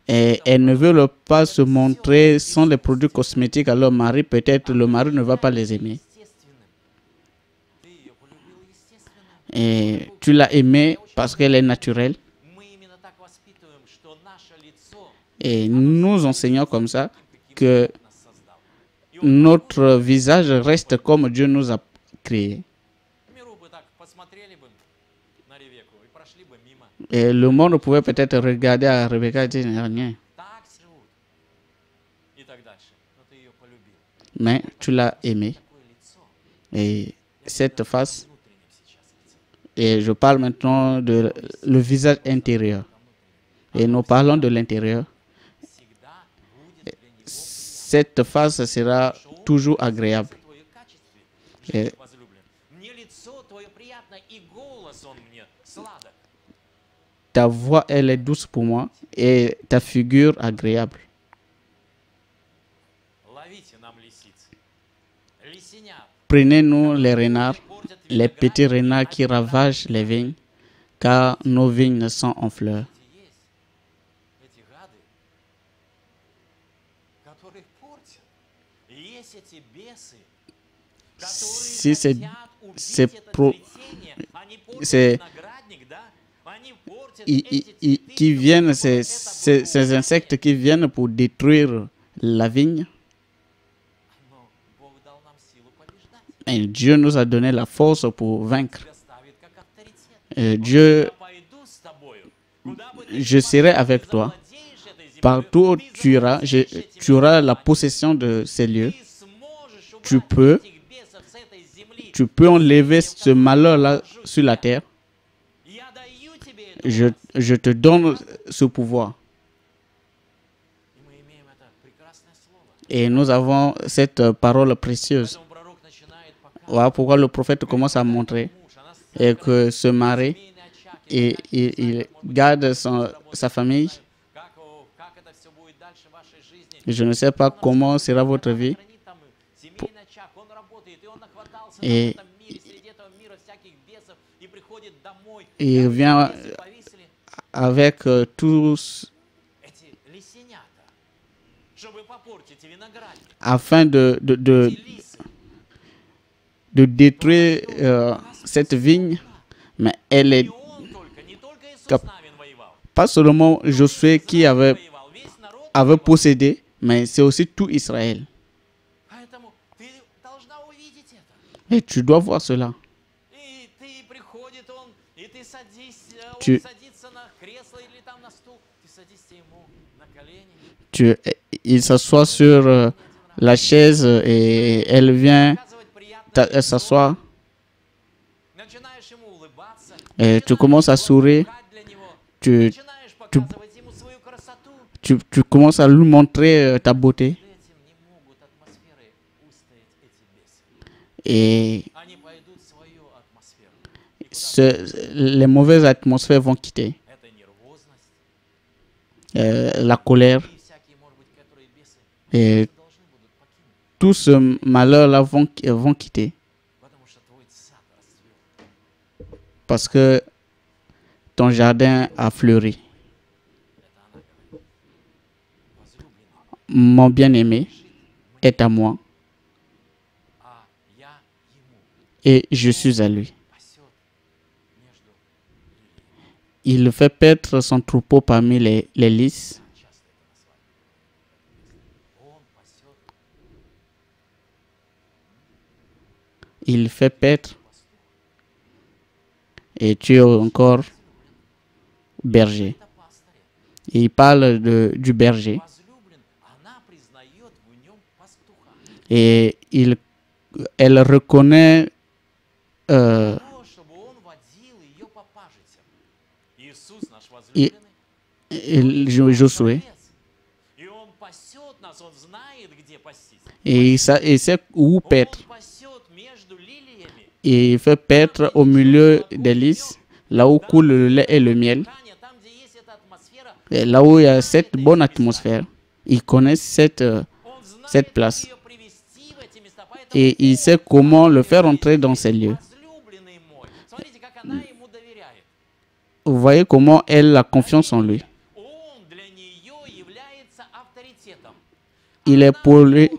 B: Et elles ne veulent pas se montrer sans les produits cosmétiques à leur mari. Peut-être le mari ne va pas les aimer. Et tu l'as aimée parce qu'elle est naturelle. Et nous enseignons comme ça que notre visage reste comme Dieu nous a créé. Et le monde pouvait peut-être regarder à Rebecca et dire rien. Mais tu l'as aimée. Et cette face. Et je parle maintenant de le visage intérieur. Et nous parlons de l'intérieur. Cette face sera toujours agréable. Et ta voix, elle est douce pour moi et ta figure agréable. Prenez-nous les renards, les petits renards qui ravagent les vignes, car nos vignes sont en fleurs. Si qui viennent, ces insectes qui viennent pour détruire la vigne, et Dieu nous a donné la force pour vaincre. Dieu, je serai avec toi. Partout où tu iras, tu auras la possession de ces lieux. Tu peux enlever ce malheur-là sur la terre. Je te donne ce pouvoir. Et nous avons cette parole précieuse. Voilà pourquoi le prophète commence à montrer et que ce mari, il garde sa famille. Je ne sais pas comment sera votre vie. Et il vient avec tous afin de détruire cette vigne, mais elle est pas seulement Josué qui avait possédé, mais c'est aussi tout Israël. Et tu dois voir cela. Il s'assoit sur la chaise et elle vient s'asseoir. Et tu commences à sourire. Tu commences à lui montrer ta beauté. Et les mauvaises atmosphères vont quitter. La colère. Et tout ce malheur-là vont quitter. Parce que ton jardin a fleuri. Mon bien-aimé est à moi. Et je suis à lui. Il fait paître son troupeau parmi les lys. Il fait paître. Et tu es encore berger. Il parle du berger. Et elle reconnaît Josué. Et il sait où paître. Et il fait paître au milieu des lys, là où coule le lait et le miel. Et là où il y a cette bonne atmosphère. Il connaît cette place. Et il sait comment le faire entrer dans ces lieux. Vous voyez comment elle a confiance en lui. Il est pour lui.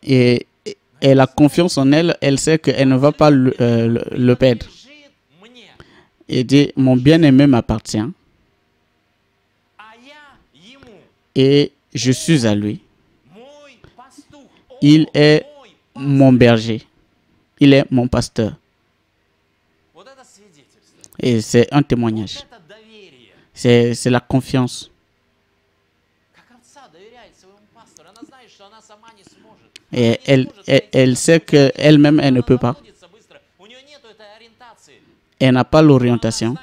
B: Et elle a confiance en elle. Elle sait qu'elle ne va pas le perdre. Il dit, mon bien-aimé m'appartient. Et je suis à lui. Il est mon berger. Il est mon pasteur. Et c'est un témoignage. C'est la confiance. Et elle sait qu'elle-même, elle ne peut pas. Elle n'a pas l'orientation.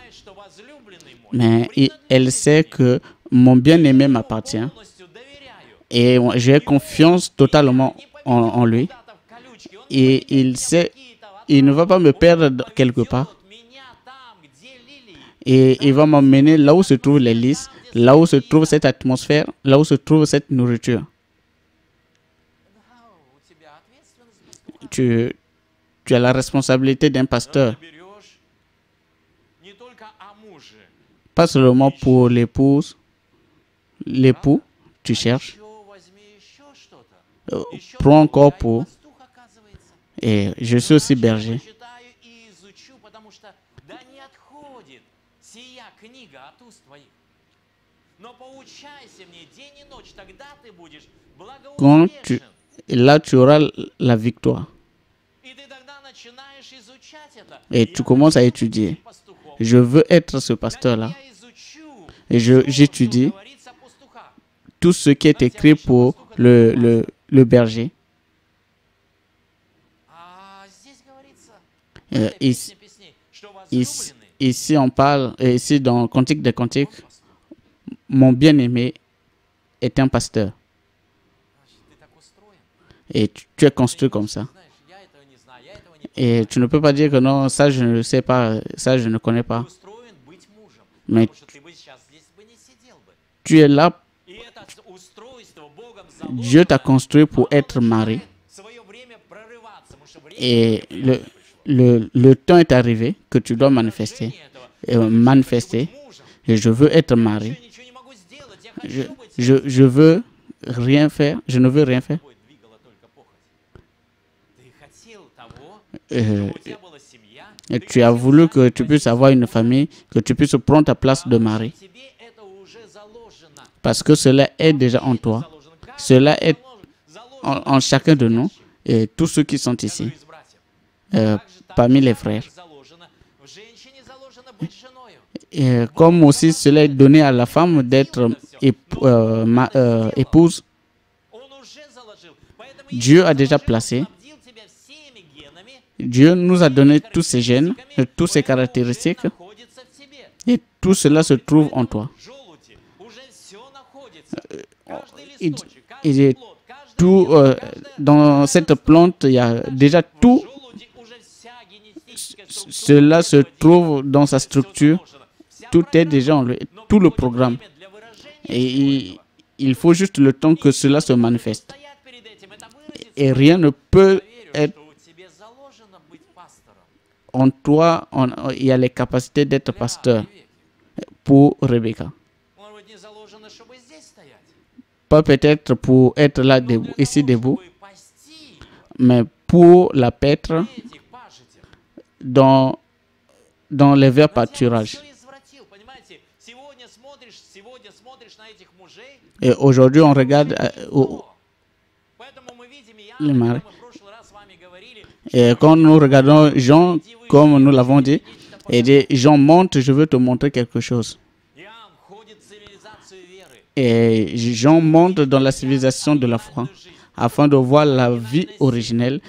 B: Mais elle sait que mon bien-aimé m'appartient. Et j'ai confiance totalement en lui. Et il sait, il ne va pas me perdre quelque part. Et il va m'emmener là où se trouvent les lys, là où se trouve cette atmosphère, là où se trouve cette nourriture. Tu as la responsabilité d'un pasteur. Pas seulement pour l'épouse, l'époux, tu cherches. Prends encore pour. Et je suis aussi berger. Quand là, tu auras la victoire. Et tu commences à étudier. Je veux être ce pasteur-là. Et j'étudie tout ce qui est écrit pour le berger. Ici, on parle, ici dans Cantique des Cantiques, mon bien-aimé est un pasteur. Et tu es construit comme ça. Et tu ne peux pas dire que non, ça je ne sais pas, ça je ne connais pas. Mais tu es là. Dieu t'a construit pour être mari. Et le temps est arrivé que tu dois manifester. Et je veux être mari. Je veux rien faire. Je ne veux rien faire. Et tu as voulu que tu puisses avoir une famille, que tu puisses prendre ta place de mari. Parce que cela est déjà en toi. Cela est en chacun de nous et tous ceux qui sont ici, parmi les frères. Et comme aussi cela est donné à la femme d'être épouse, Dieu a déjà placé. Dieu nous a donné tous ces gènes, toutes ces caractéristiques, et tout cela se trouve en toi. Et tout, dans cette plante, il y a déjà tout. Cela se trouve dans sa structure. Tout est déjà en lui, tout le programme. Et il faut juste le temps que cela se manifeste. Et rien ne peut être en toi. Il y a les capacités d'être pasteur pour Rebecca. Pas peut-être pour être là debout, ici debout, mais pour la paître dans les verts pâturages. Et aujourd'hui, on regarde les maris. Et quand nous regardons Jean, comme nous l'avons dit, et dit, Jean monte, je veux te montrer quelque chose. Et Jean monte dans la civilisation de la foi, afin de voir la vie originelle,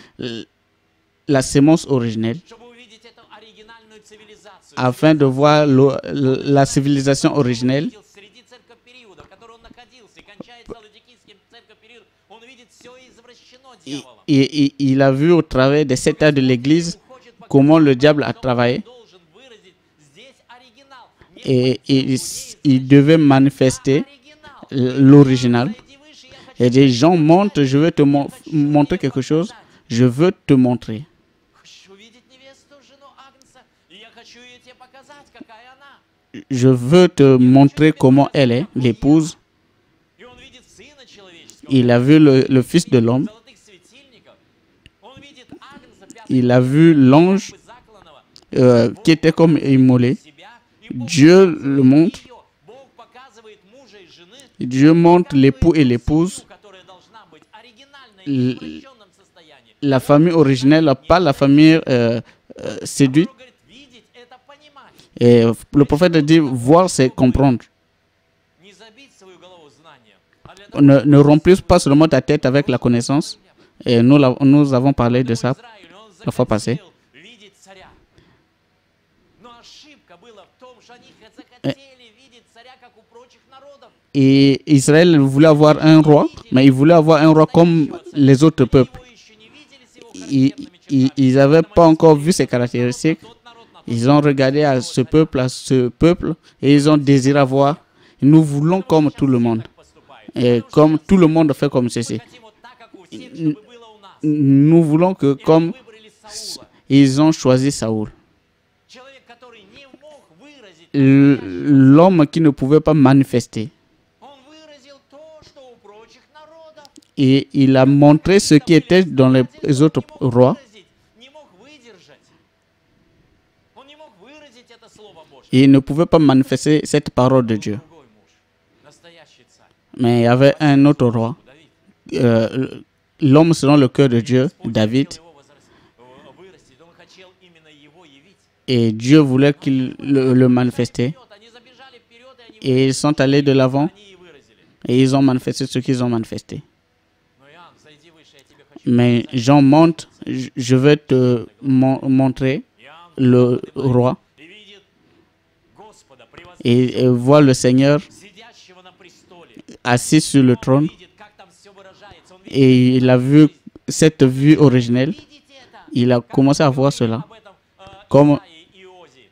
B: la sémence originelle, afin de voir la civilisation originelle. Il a vu au travers des 7 ans de l'Église comment le diable a travaillé. Et il devait manifester l'original. Et dit, Jean monte, je veux te montrer quelque chose. Je veux te montrer. Je veux te montrer comment elle est, l'épouse. Il a vu le Fils de l'homme. Il a vu l'ange qui était comme immolé. Dieu le montre. Dieu montre l'époux et l'épouse. La famille originelle, pas la famille séduite. Et le prophète dit, voir, c'est comprendre. Ne remplisse pas seulement ta tête avec la connaissance, Et nous avons parlé de ça
A: Израилю, он
B: la fois passée.
A: захотел видеть царя. Но ошибка была в том, что они захотели видеть царя, как у прочих народов.
B: Et Israël voulait avoir un roi, mais il voulait avoir un roi comme les autres peuples.
A: Его еще не видели с его характерными
B: Ils n'avaient pas encore vu ses caractéristiques.
A: Тот народ на
B: Ils ont regardé à ce peuple, et ils ont désiré voir. Nous voulons comme tout le monde.
A: поступает.
B: Et comme tout le monde fait comme ceci.
A: Хотим вот так, как у всех, чтобы было у нас.
B: Nous voulons que comme
A: Выбрали Саула.
B: ils ont choisi Saoul.
A: Человек, который не мог выразить,
B: L'homme qui ne pouvait pas manifester.
A: он выразил то, что у прочих народов.
B: Et il a montré ce qui était dans les autres rois.
A: Не мог выдержать. Он не мог выразить это слово Божье.
B: Et il ne pouvait pas manifester cette parole de Dieu.
A: Другой муж, настоящий царь,
B: Mais il y avait un autre roi,
A: Давид.
B: l'homme selon le cœur de Dieu,
A: Он
B: David.
A: хотел его вырастить, он хотел именно его явить.
B: Et Dieu voulait qu'il le manifestait.
A: Они забежали вперед, и они
B: Et ils sont allés de l'avant
A: и выразили.
B: et ils ont manifesté ce qu'ils ont manifesté.
A: Но Иоанн, зайди выше, я тебе хочу.
B: Mais Jean monte, je vais te montrer
A: Иоанн
B: le roi
A: и видит Господа,
B: et voit le Seigneur
A: сидящего на престоле.
B: assis sur le
A: Он
B: trône.
A: видит, как там все выражается. Он видит,
B: Et il a vu cette vue originelle.
A: видите это?
B: Il a commencé à voir cela.
A: Об этом
B: Comme,
A: Исаии и Озии.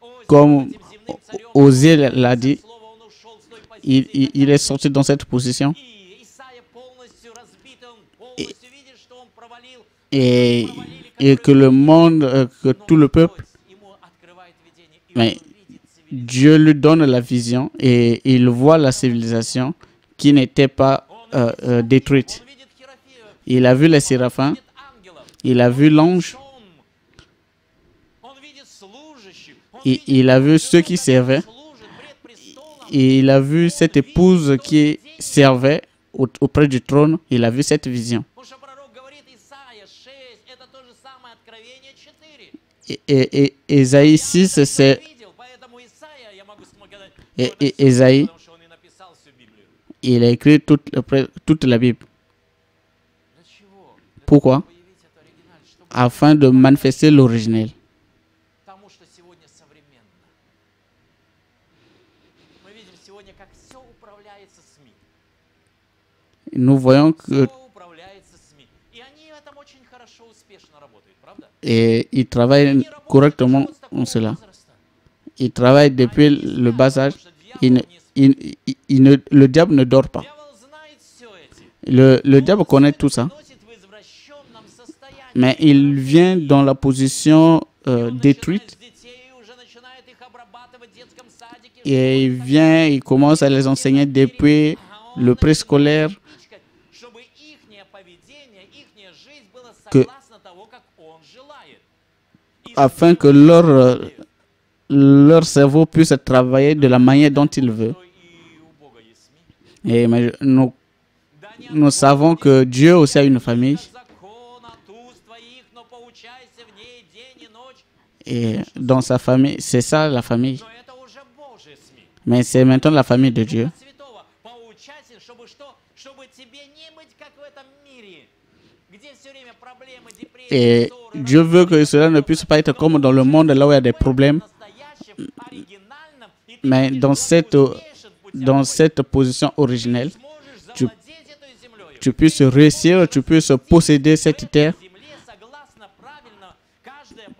A: Озия
B: comme
A: этим земным царем
B: Osée l'a dit,
A: слово, он ушел с той позиции.
B: il est sorti dans cette position.
A: И Исаия полностью разбит, он полностью видит, что он провалил.
B: Et que le monde, que tout le peuple,
A: Ему открывает видение, и
B: mais
A: он видит цивилизацию.
B: Dieu lui donne la vision et il voit la civilisation qui n'était pas détruite.
A: Он видит Херофею,
B: Il a vu les séraphins,
A: видит ангелов,
B: il a vu l'ange,
A: он видит служащих, он
B: il a vu ceux qui servaient,
A: служит пред престолом.
B: et il a vu cette épouse qui servait auprès du trône. Il a vu cette vision.
A: Потому что пророк говорит, Исаия 6, это то же самое Откровение 4.
B: Et Ésaïe 6, c'est
A: Видел, поэтому Исаия, я могу сказать,
B: Ésaïe,
A: потому что он и написал всю Библию.
B: il a écrit toute la Bible.
A: Для чего?
B: Pourquoi?
A: Появить это оригинал, чтобы
B: Afin de manifester l'originel.
A: тому, что сегодня современно. Мы видим сегодня, как все управляется СМИ.
B: Nous voyons que
A: Все управляется СМИ. И они в этом очень хорошо, успешно работают, правда?
B: il travaille correctement en cela.
A: Возраста.
B: Il travaille depuis le bas âge. Le diable ne dort pas.
A: Дьявол знает все эти.
B: Le diable connaît tout ça.
A: Носит в извращенном состоянии.
B: Mais il vient dans la position détruite.
A: С детей уже начинает их обрабатывать в детском садике.
B: Et il vient, il commence à les enseigner depuis le préscolaire
A: Чтобы ихнее поведение, ихняя жизнь была
B: Que-
A: согласно того, как он желает. И
B: afin que leur cerveau puisse travailler de la manière dont il veut.
A: что и у Бога есть СМИ.
B: Et mais
A: Да не
B: nous savons que Dieu aussi a une famille.
A: закон от уст твоих, но поучайся в ней день и ночь.
B: Et dans sa famille, c'est ça la famille.
A: Но это уже Божие СМИ.
B: Mais c'est maintenant la famille de Dieu.
A: Духа Святого поучайся, чтобы что? Чтобы тебе не быть как в этом мире, где все время проблемы, депрессии,
B: Et
A: ссоры,
B: Dieu veut que cela ne puisse pas être comme dans le monde là où il y a des problèmes.
A: настоящем, оригинальном, и ты
B: Mais
A: будешь
B: dans cette position originelle,
A: сможешь
B: tu-
A: завладеть этой землей.
B: tu puisses réussir, tu puisses posséder cette terre,
A: Земле согласно правильно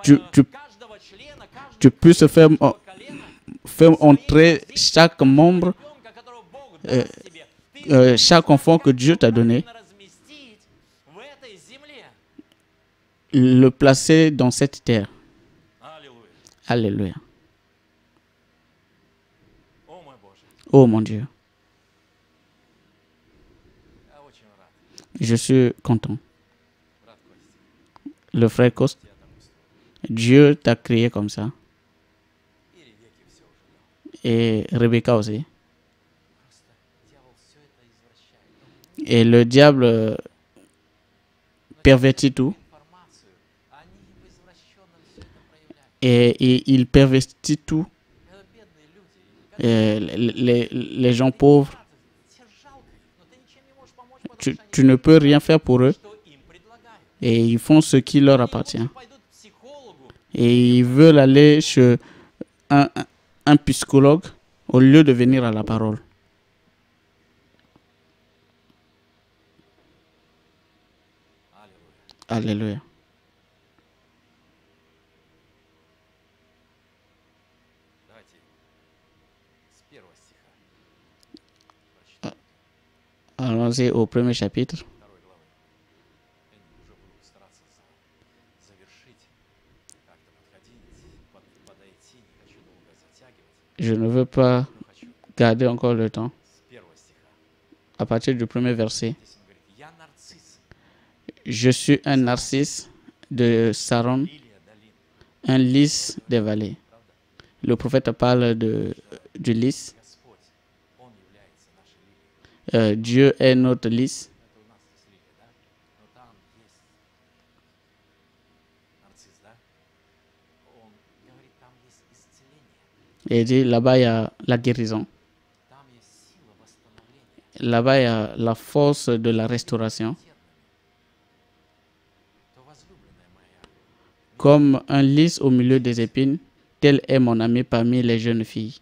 B: Tu- tu-
A: каждого члена, каждого
B: tu puisses
A: колена,
B: faire entrer chaque membre,
A: ребенка, которого Бог даст тебе, ты
B: chaque enfant que Dieu t'a donné,
A: правильно разместить в этой земле.
B: le placer dans cette terre.
A: Аллилуйя.
B: Alléluia.
A: О мой Боже,
B: Oh mon Dieu,
A: я очень рад,
B: je suis content.
A: брат Костя.
B: Le frère Coste,
A: Я так устроил.
B: Dieu t'a créé comme ça.
A: И Ревеке все уже дал.
B: Et Rebecca aussi.
A: Просто дьявол все это извращает. Он
B: Et le diable pervertit tout.
A: информацию, они в извращенном все это проявляют.
B: Et il pervertit tout.
A: Это бедные люди.
B: Les gens pauvres,
A: Тебе жалко их, но ты ничем не можешь помочь, потому
B: tu
A: что они
B: ne peux rien faire pour eux
A: что им
B: et ils font ce qui leur appartient. Et ils veulent aller chez un psychologue au lieu de venir à la parole. Alléluia. Allons-y au premier chapitre. Je ne veux pas garder encore le temps. À partir du premier verset. Je suis un narcisse de Saron, un lys des vallées. Le prophète parle du lys. Dieu est notre lys. Et il dit, là-bas, il y a la guérison. Là-bas, il y a la force de la restauration. Comme un lys au milieu des épines, tel est mon ami parmi les jeunes filles.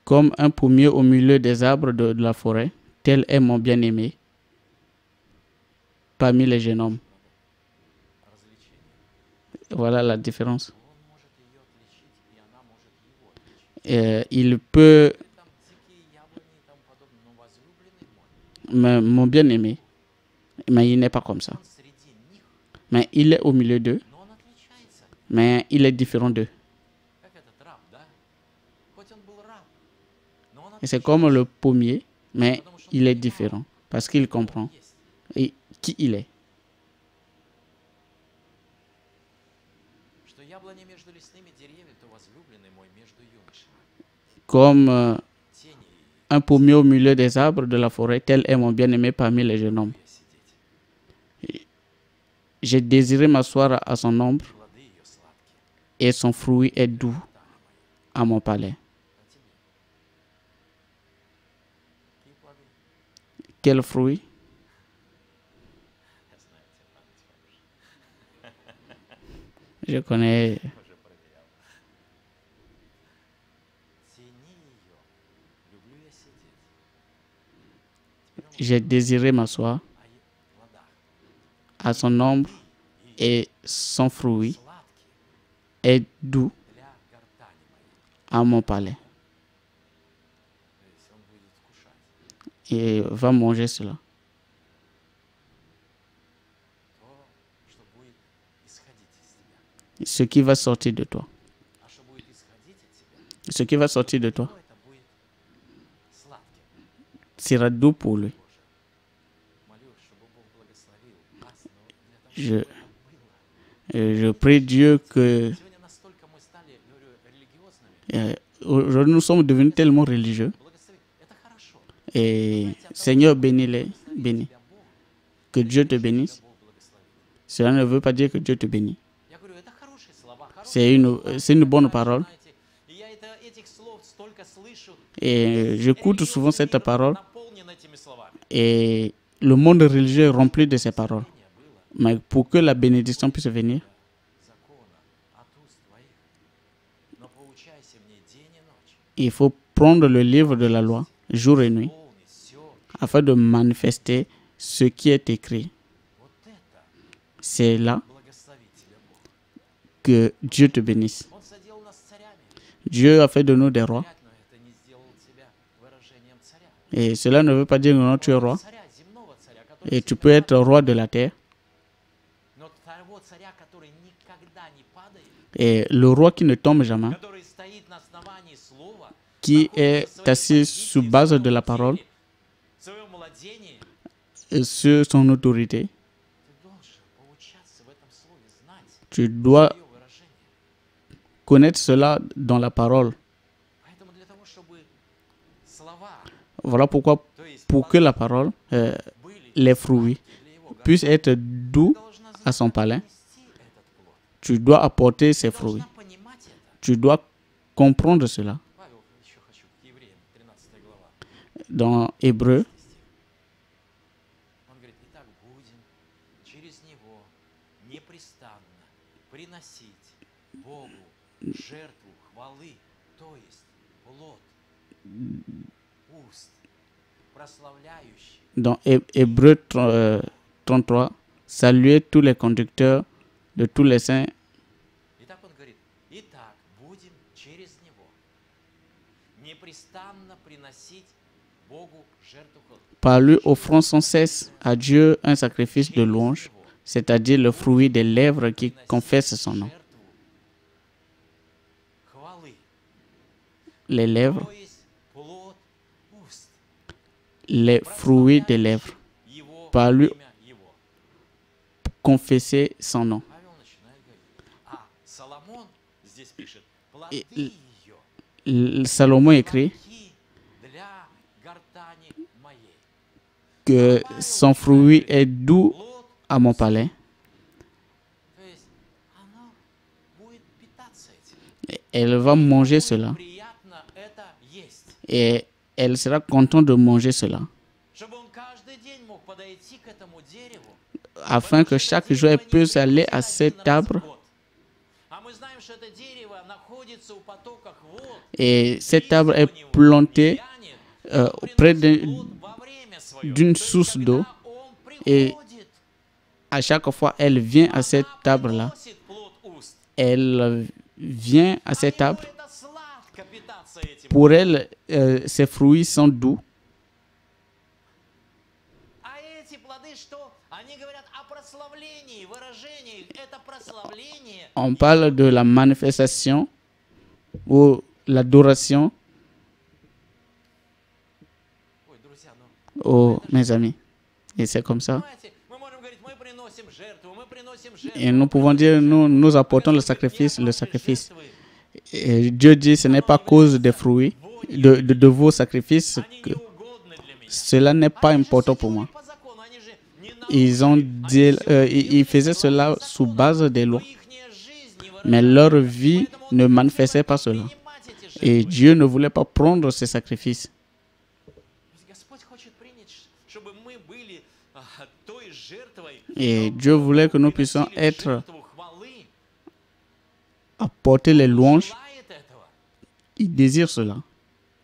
B: Comme un pommier au milieu des arbres de la forêt, tel est mon bien-aimé parmi les jeunes hommes. Voilà la différence. Il peut, mais mon bien-aimé, mais il n'est pas comme ça. Mais il est au milieu d'eux, mais il est différent d'eux. Et c'est comme le pommier, mais il est différent parce qu'il comprend et qui il est. Comme un pommier au milieu des arbres de la forêt, tel est mon bien-aimé parmi les jeunes hommes. J'ai désiré m'asseoir à son ombre et son fruit est doux à mon palais. Quel fruit? Je connais. J'ai désiré m'asseoir à son ombre et son fruit est doux à mon palais. Et va manger cela. Ce qui va sortir de toi. Ce qui va sortir de toi sera doux pour lui. Je prie Dieu que aujourd'hui nous sommes devenus tellement religieux. Et Seigneur, bénis-les, bénis. Que Dieu te bénisse. Cela ne veut pas dire que Dieu te bénit. C'est une bonne parole. Et j'écoute souvent cette parole. Et le monde religieux est rempli de ces paroles. Mais pour que la bénédiction puisse venir, il faut prendre le livre de la loi, jour et nuit, afin de manifester ce qui est écrit. C'est là que Dieu te bénisse. Dieu a fait de nous des rois. Et cela ne veut pas dire que non, tu es roi. Et tu peux être roi de la terre. Et le roi qui ne tombe jamais, qui est assis sous base de la parole, et sur son autorité, tu dois connaître cela dans la parole. Voilà pourquoi, pour que la parole, les fruits, puissent être doux à son palais, tu dois apporter ses fruits.
A: Должна понимать это.
B: Tu dois comprendre cela.
A: Павел, еще хочу к Евреям, 13 глава.
B: Dans Hébreu,
A: Он говорит, итак, будем через него непрестанно приносить Богу жертву хвалы, то есть плод уст, прославляющий.
B: dans Hébreu 33, saluez tous les conducteurs de tous les saints.
A: Итак, он говорит, итак, будем через него непрестанно приносить Богу жертву хвалы.
B: Par lui, offrons sans cesse à Dieu un sacrifice de louange, c'est-à-dire le fruit des lèvres qui confessent son nom.
A: Жертву хвалы,
B: Les lèvres,
A: то есть плод уст,
B: les fruits des lèvres.
A: его
B: Par lui,
A: имя его.
B: confesser son nom.
A: Павел начинает говорить, а Соломон здесь пишет, плоды
B: И-
A: ее,
B: Salomon écrit
A: плохи для гортани моей.
B: que son fruit est doux
A: Плод,
B: à mon palais.
A: то есть оно будет питаться этим.
B: Elle va manger cela
A: Приятно это есть.
B: et elle sera contente de manger cela,
A: Чтобы он каждый день мог подойти к этому дереву.
B: afin que chaque jour elle puisse aller à cet arbre.
A: А мы знаем, что это дерево находится у потоков вод.
B: Et cet arbre est planté près d'une source d'eau. Et à chaque fois, elle vient à cet arbre-là. Elle vient à cet arbre. Pour elle, ses fruits sont doux.
A: А эти плоды что? Они говорят о прославлении, выражении. Это прославление.
B: On parle de la manifestation ou l'adoration.
A: Ой, друзья, ну,
B: Oh, mes amis. Et c'est comme ça.
A: понимаете, мы можем говорить, мы приносим жертву, мы приносим жертву.
B: Et nous pouvons dire, nous apportons le sacrifice, le sacrifice. Et Dieu dit, ce n'est pas à cause des fruits, de vos sacrifices,
A: Они
B: que
A: неугодны для меня.
B: cela n'est pas important pour moi.
A: По закону, они же не
B: Ils ont dit, ils faisaient cela sous base des lois,
A: ихняя жизнь не
B: mais leur vie ne manifestait pas cela.
A: вынимать эти жертвы.
B: Et Dieu ne voulait pas prendre ces sacrifices.
A: Господь хочет принять, чтобы мы были той жертвой,
B: Et Dieu voulait que nous puissions
A: приносили
B: être,
A: жертву хвалы.
B: apporter les louanges.
A: Желает этого.
B: Il désire cela.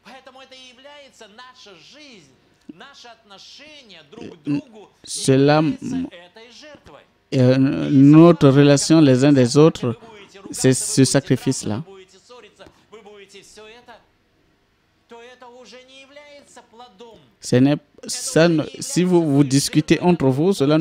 A: Поэтому это и является наша жизнь, наши отношения друг к другу
B: Cela,
A: является этой жертвой.
B: notre relation les uns des autres,
A: Вы будете
B: c'est
A: ругаться,
B: ce
A: вы будете
B: sacrifice-là.
A: драться, вы будете ссориться, вы будете все это, то это уже не является плодом.
B: Ce n'est, ça, si vous discutez entre vous, cela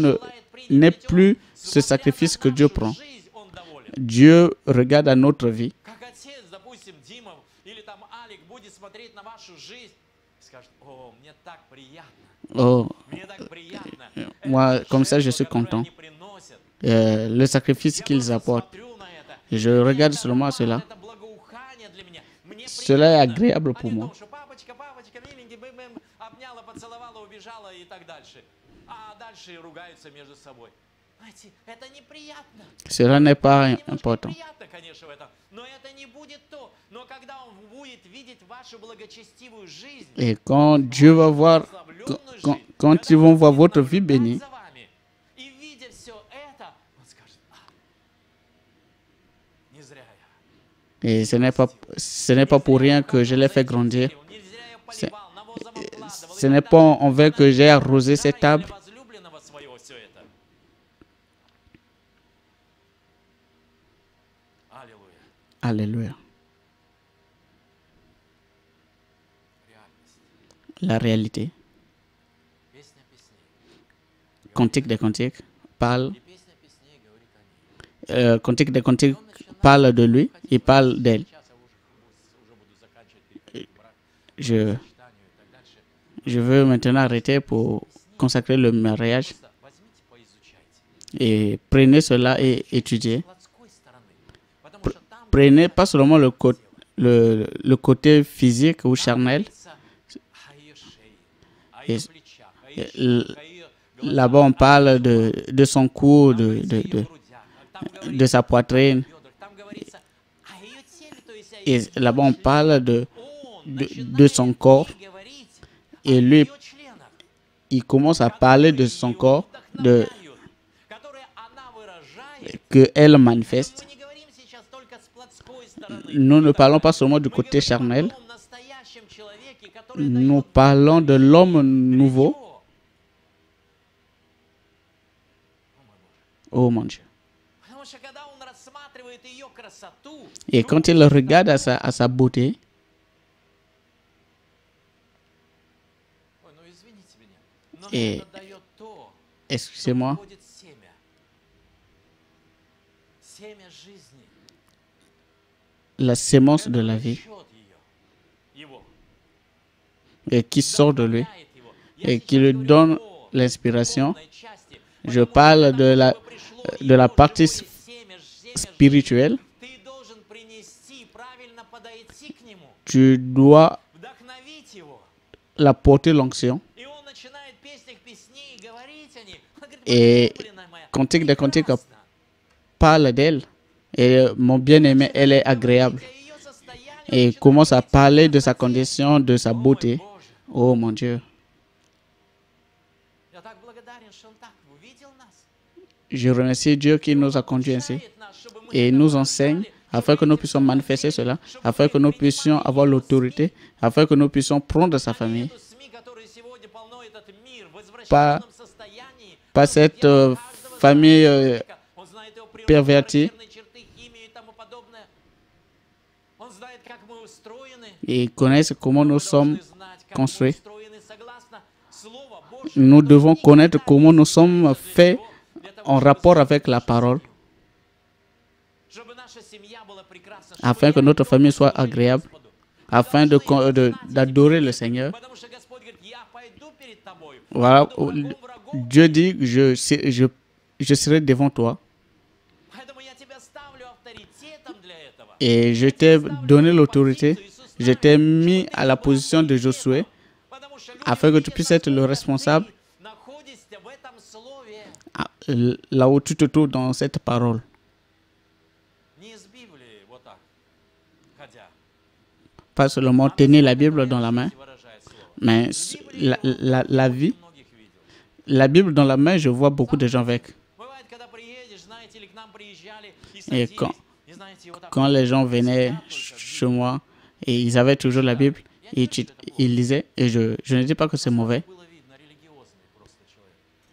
B: n'est plus ce sacrifice que Dieu prend.
A: Жизнь он доволен.
B: Dieu regarde à notre vie.
A: Как отец, допустим, Дима или там Алик будет смотреть на вашу жизнь и скажет, о, мне так приятно,
B: Oh,
A: мне так приятно.
B: moi,
A: Это
B: comme ça, je
A: жертва,
B: suis
A: которую
B: content.
A: они приносят.
B: Le sacrifice
A: Я
B: qu'ils
A: просто
B: apportent.
A: смотрю на это.
B: Et je
A: Мне
B: regarde
A: это
B: seulement à
A: аромат,
B: cela.
A: это благоухание для меня. Мне
B: Cela est
A: приятно.
B: agréable
A: А
B: pour
A: не
B: moi.
A: то, что папочка, папочка, миленький, бэм-бэм, обняла, поцеловала, убежала и так дальше. А дальше ругаются между собой. Знаете, это неприятно.
B: Cela n'est pas
A: Немножко
B: important.
A: приятно, конечно, в этом, но это не будет то. Но когда он будет видеть вашу благочестивую жизнь,
B: Et quand Dieu va voir, quand ils vont voir votre vie bénie,
A: за вами, и видя все это, он скажет, не зря я.
B: et ce n'est pas pour rien que je l'ai fait grandir.
A: Не зря я
B: C'est-
A: поливал, навозом обкладывал.
B: Ce n'est pas envers que j'ai arrosé cet arbre.
A: Возлюбленного своего все это. Аллилуйя.
B: Alléluia.
A: Реальность.
B: La réalité.
A: Песня песней.
B: Cantique des cantiques parle.
A: И песня песней говорит о ней.
B: Cantique des cantiques parle de lui. Il parle d'elle.
A: Сейчас я уже буду заканчивать, переходить к браку,
B: Je,
A: сочетанию и так дальше.
B: je veux maintenant arrêter pour consacrer le mariage.
A: Просто возьмите, поизучайте.
B: Et prenez cela et étudiez.
A: Плотской стороны. Потому что там
B: Prenez pas seulement le côté physique ou charnel.
A: говорится о ее шее, о
B: Et-
A: ее плечах, о ее
B: l-
A: щеках, о ее
B: Là-bas, on parle de son cou, de
A: грудях, о
B: de sa poitrine. Et là-bas, on parle de son corps. Et lui, il commence à parler de son corps, qu'elle manifeste. Nous ne parlons pas seulement du côté charnel. Nous parlons de l'homme nouveau. Oh mon Dieu. Et quand il regarde à sa beauté, et excusez-moi, la sémence de la vie et qui sort de lui et qui lui donne l'inspiration. Je parle de la partie spirituelle. Tu dois l'apporter l'onction. Et Cantique des Cantiques parle d'elle. Et mon bien-aimé, elle est agréable. Et commence à parler de sa condition, de sa beauté. Oh mon Dieu. Je remercie Dieu qui nous a conduits ainsi et nous enseigne afin que nous puissions manifester cela, afin que nous puissions avoir l'autorité, afin que nous puissions prendre sa famille. Pas cette famille pervertie. Ils connaissent comment nous sommes construits. Nous devons connaître comment nous sommes faits en rapport avec la parole, afin que notre famille soit agréable, afin d'adorer le Seigneur. Voilà, Dieu dit, je serai devant toi. Et je t'ai donné l'autorité, je t'ai mis à la position de Josué, afin que tu puisses être le responsable là où tu te trouves dans cette parole. Pas seulement tenir la Bible dans la main, mais la vie. La Bible dans la main, je vois beaucoup de gens avec. Et quand les gens venaient chez moi, et ils avaient toujours la Bible, et ils lisaient, et je ne dis pas que c'est mauvais.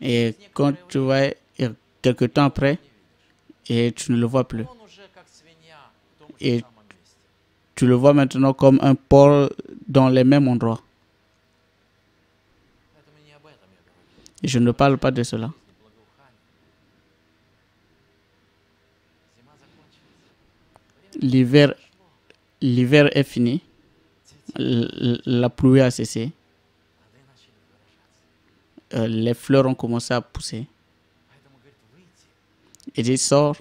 B: Et quand tu vois, quelque temps après, et tu ne le vois plus. Et tu le vois maintenant comme un porc dans les mêmes endroits. Et je ne parle pas de cela. L'hiver est fini. La pluie a cessé. Les fleurs ont commencé à pousser. Et il sort,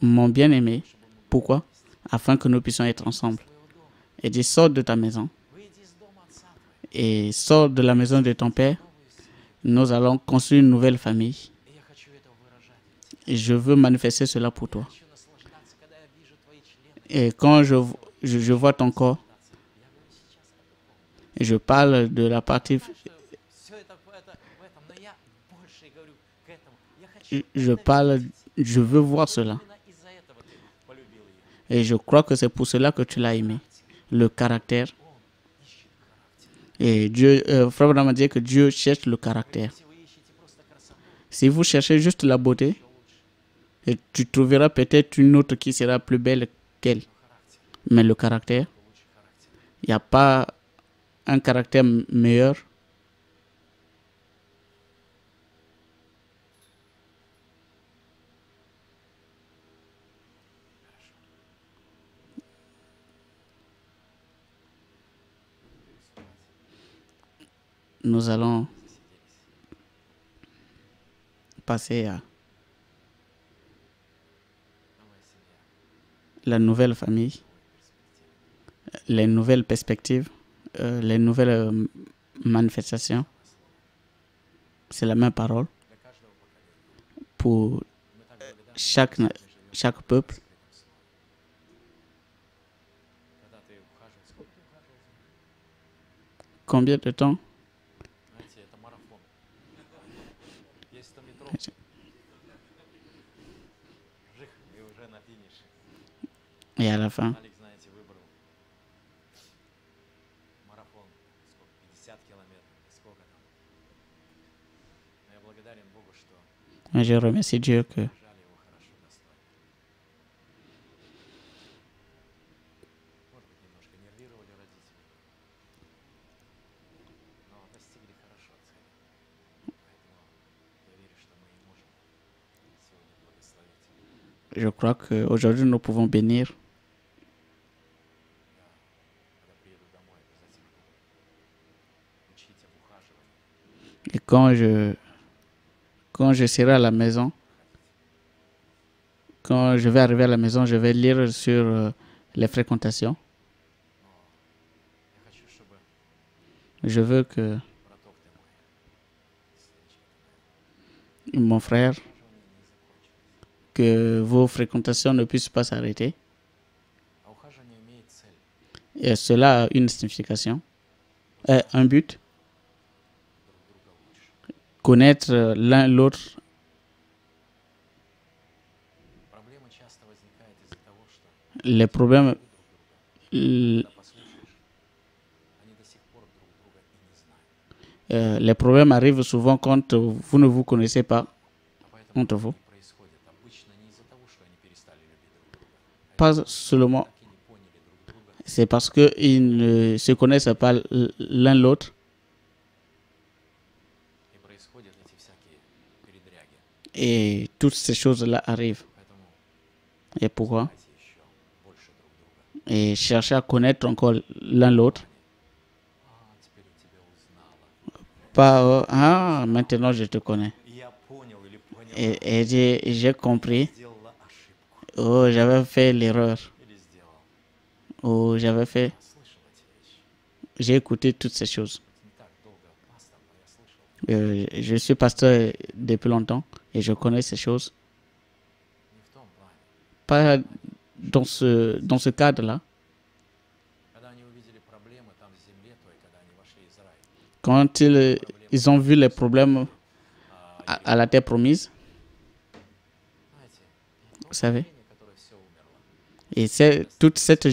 B: mon bien-aimé. Pourquoi? Afin que nous puissions être ensemble. Et il sort de ta maison. Et sort de la maison de ton père. Nous allons construire une nouvelle famille. Et je veux manifester cela pour toi. Et quand je vois ton corps, et je parle de la partie... Je veux voir cela. Et je crois que c'est pour cela que tu l'as aimé. Le caractère. Et Dieu, Frère Branham m'a dit que Dieu cherche le caractère. Si vous cherchez juste la beauté, et tu trouveras peut-être une autre qui sera plus belle qu'elle. Mais le caractère, il n'y a pas un caractère meilleur. Nous allons passer à la nouvelle famille, les nouvelles perspectives, les nouvelles manifestations. C'est la même parole pour chaque chaque peuple.
A: Когда ты ухаживаешь, сколько ты ухаживал за ним?
B: Combien de temps?
A: Знаете, это марафон. Есть 100 метров, жих, и уже на финише.
B: Et à la fin,
A: Алекс, знаете, выбрал марафон, сколько, 50 километров, сколько там. Но я благодарен Богу, что
B: je remercie Dieu que
A: держали его хорошо, достойно. Может быть, немножко нервировали родители, но достигли хорошо цели. Поэтому я верю, что мы и можем сегодня благословить.
B: je crois qu'aujourd'hui nous pouvons bénir.
A: Когда приеду домой, обязательно буду учить об ухаживании.
B: Et quand je serai à la maison, quand je vais arriver à la maison, je vais lire sur les fréquentations.
A: Я хочу, чтобы,
B: Je veux que
A: браток ты мой, сестричка ты моя,
B: mon frère,
A: ухаживание не закончилось.
B: que vos fréquentations ne puissent pas s'arrêter.
A: А ухаживание имеет цель.
B: Et cela a une signification, un but,
A: Друг друга лучше.
B: connaître l'un l'autre.
A: Проблема часто возникает из-за того, что
B: Les problèmes,
A: друг друга, когда послушаешь, они до сих пор друг друга и не знают.
B: les problèmes arrivent souvent quand vous ne vous connaissez pas
A: А поэтому
B: entre vous.
A: они происходят обычно не из-за того, что они перестали любить друг друга, а
B: Pas
A: из-за того, что
B: seulement,
A: так и не поняли друг друга,
B: c'est parce qu'ils ne se connaissent pas l'un l'autre.
A: и происходят эти всякие передряги.
B: Et toutes ces choses-là arrivent.
A: Поэтому
B: Et pourquoi?
A: давайте еще больше друг друга.
B: Et chercher à connaître encore l'un l'autre.
A: А, теперь я тебя узнала.
B: Pas, ah, maintenant je te connais.
A: Я понял или поняла.
B: Et j'ai compris.
A: Сделала ошибку.
B: Oh, j'avais fait l'erreur.
A: Или сделал.
B: Oh, j'avais fait.
A: Я слышал эти вещи.
B: J'ai écouté toutes ces choses.
A: Не так долго пастор, но я слышал.
B: Je suis pasteur depuis longtemps et je connais ces choses.
A: Не в том плане.
B: Pas dans ce cadre-là.
A: Когда они увидели проблемы там в земле той, когда они вошли в Израиль,
B: Quand ils ont vu les problèmes à la terre promise,
A: знаете, то
B: vous savez,
A: поколение, которое все умерло,
B: et toute cette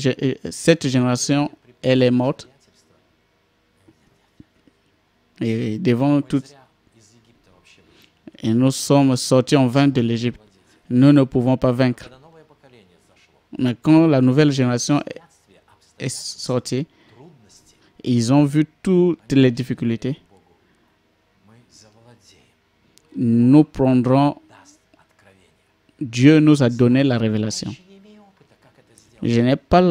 B: génération, elle est morte.
A: обстоятельства,
B: Et devant
A: мы
B: tout,
A: зря из Египта вообще вышли.
B: et nous sommes sortis en vain de l'Égypte. Nous ne pouvons pas vaincre.
A: Когда новое поколение зашло,
B: Mais quand la nouvelle génération
A: препятствия,
B: est
A: обстоятельства,
B: sortie,
A: трудности,
B: ils ont vu toutes les difficultés.
A: Богу, мы завладеем,
B: Nous prendrons,
A: даст откровение.
B: Dieu nous a donné la
A: Я
B: révélation.
A: еще не имею опыта, как это сделать.
B: Je n'ai pas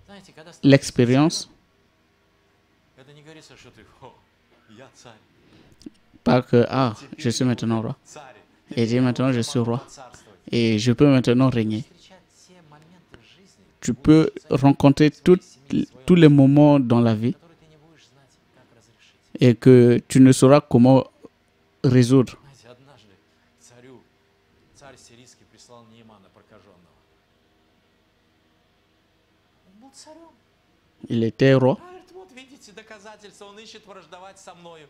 A: Знаете, когда становишься
B: l'expérience,
A: царем, это не говорится, что ты, о, я царь.
B: pas que, ah, je suis maintenant roi.
A: Царь.
B: Et dit maintenant, je suis
A: Могу
B: roi.
A: поцарствовать.
B: Et je peux maintenant régner.
A: Встречать те моменты в жизни,
B: Tu peux rencontrer tous les moments dans la vie
A: которые ты не будешь знать, как разрешить.
B: et que tu ne sauras comment résoudre.
A: Знаете, однажды царь сирийский прислал Неемана прокаженного. Он был царем.
B: Il était roi.
A: Говорит, вот видите доказательства, он ищет враждовать со мною.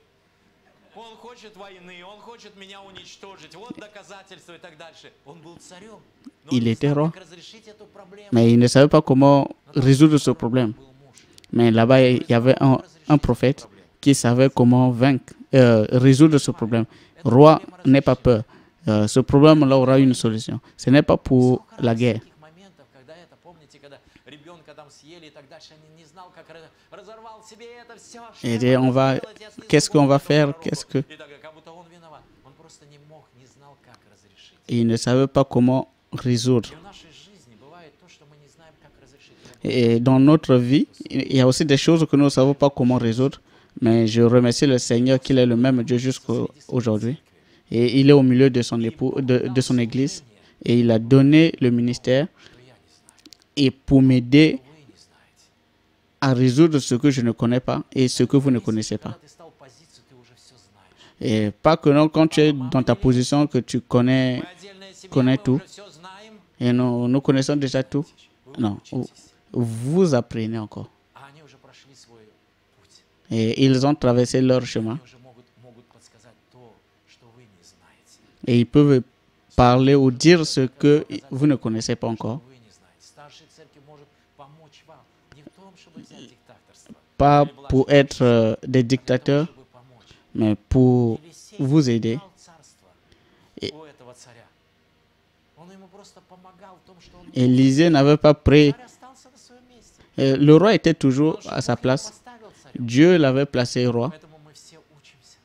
A: Он хочет войны, он хочет меня уничтожить. Вот доказательства и так дальше. Он был царем. Но
B: Il
A: он не
B: était
A: знал,
B: roi.
A: как разрешить эту проблему.
B: Mais il ne savait pas comment
A: Но там
B: résoudre ce problème.
A: был муж,
B: Mais là-bas, il y avait
A: который знал, как разрешить
B: un
A: эту
B: prophète
A: проблему.
B: qui savait comment résoudre ce problème. Roi n'aie pas peur. Ce problème-là aura une solution. Ce n'est pas pour
A: Сколько
B: la
A: раз
B: guerre.
A: таких моментов, когда это, помните, когда ребенка там съели и так дальше, не знал, как разорвал себе это все.
B: Et dit, qu'est-ce qu'on va faire? Qu'est-ce que...
A: И так, как будто он виноват. Он просто не мог, не знал, как разрешить.
B: Il ne savait pas comment résoudre.
A: И в нашей жизни бывает то, что мы не знаем, как разрешить.
B: Et dans notre vie, il y a aussi des choses que nous ne savons pas comment résoudre. Mais je remercie le Seigneur qu'il est le même Dieu jusqu'à aujourd'hui. Et il est au milieu de son époux, de son église. Et il a donné le ministère
A: Что я не знаю,
B: et pour m'aider
A: вы не знаете.
B: à résoudre ce que je ne connais pas et ce que vous ne connaissez
A: Когда
B: pas.
A: ты стал в позицию, ты уже все знаешь.
B: Et pas que non, quand tu es dans ta position, que tu connais,
A: Мы отдельная семья,
B: connais
A: мы
B: tout.
A: уже все знаем.
B: Et nous connaissons déjà tout.
A: Вы
B: Non,
A: учитесь.
B: vous apprenez encore.
A: А они уже прошли свой путь.
B: Et ils ont traversé leur chemin.
A: Они уже могут подсказать то, что вы не знаете.
B: Et ils peuvent parler ou dire ce que vous ne connaissez pas encore.
A: Что вы не знаете. Старшая церковь может помочь вам не в том, чтобы взять диктаторство,
B: Pas
A: или
B: pour
A: власть,
B: être des
A: а для того,
B: dictateurs,
A: чтобы помочь.
B: mais pour
A: Елисей
B: vous
A: не
B: aider.
A: брал царство
B: Et-
A: у этого царя. Он ему просто помогал в том, что он
B: Élisée n'avait pas pris.
A: царь остался на своем месте.
B: Le roi était toujours
A: Потому что
B: à sa
A: Бог его
B: place.
A: поставил царем.
B: Dieu l'avait placé roi.
A: Поэтому мы все учимся.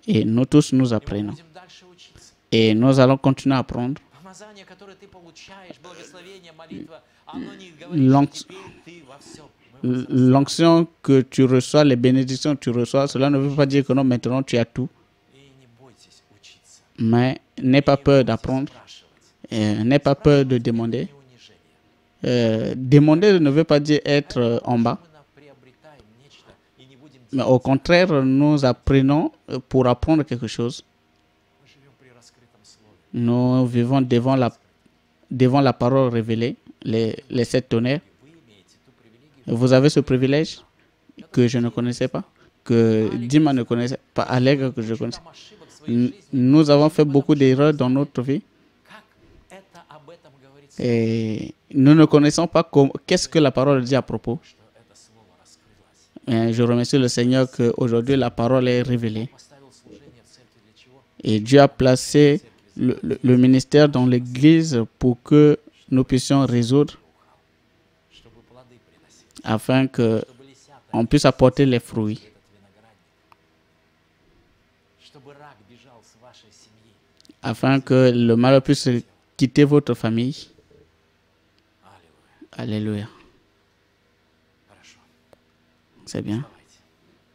B: Et nous tous, nous
A: И мы
B: apprenons.
A: будем дальше учиться.
B: Et nous allons continuer à apprendre.
A: Помазание, которое ты получаешь, благословение, молитва, оно не говорит,
B: L'onc-
A: что теперь ты во всем. Мы возрастаем.
B: L'onction que tu reçois, les bénédictions que tu reçois, cela ne veut pas dire que non, maintenant tu as tout.
A: И не бойтесь учиться.
B: Mais n'aie pas
A: Не
B: peur
A: бойтесь
B: d'apprendre.
A: спрашивать.
B: N'aie pas peur de
A: Спрашивать — это
B: demander.
A: не унижение.
B: Demander ne veut pas dire être en bas.
A: Мы приобретаем нечто и не будем
B: Mais
A: делать.
B: au contraire, nous apprenons pour apprendre quelque chose.
A: Мы живем при раскрытом слове.
B: Nous vivons devant la parole révélée, les 7 tonnerres.
A: И вы имеете ту привилегию,
B: Vous avez ce privilège que je ne connaissais pas, que Dima ne connaissait pas, Allègre que je connaissais.
A: там ошибок в своей жизни.
B: Nous avons fait beaucoup d'erreurs dans notre vie
A: Как это об этом говорит,
B: et nous ne connaissons pas qu'est-ce que la parole dit à propos.
A: что это слово раскрылось?
B: Et je remercie le Seigneur qu'aujourd'hui la parole est révélée
A: Поставил служение в церкви для чего?
B: et Dieu a placé le ministère dans l'Église pour que nous puissions résoudre
A: Чтобы плоды приносить,
B: afin que
A: чтобы лисята
B: on puisse apporter les fruits,
A: этот виноградник, чтобы рак бежал с вашей семьи.
B: afin que le malheur puisse quitter votre famille.
A: Аллилуйя.
B: Alléluia.
A: Хорошо.
B: C'est bien.
A: Вставайте.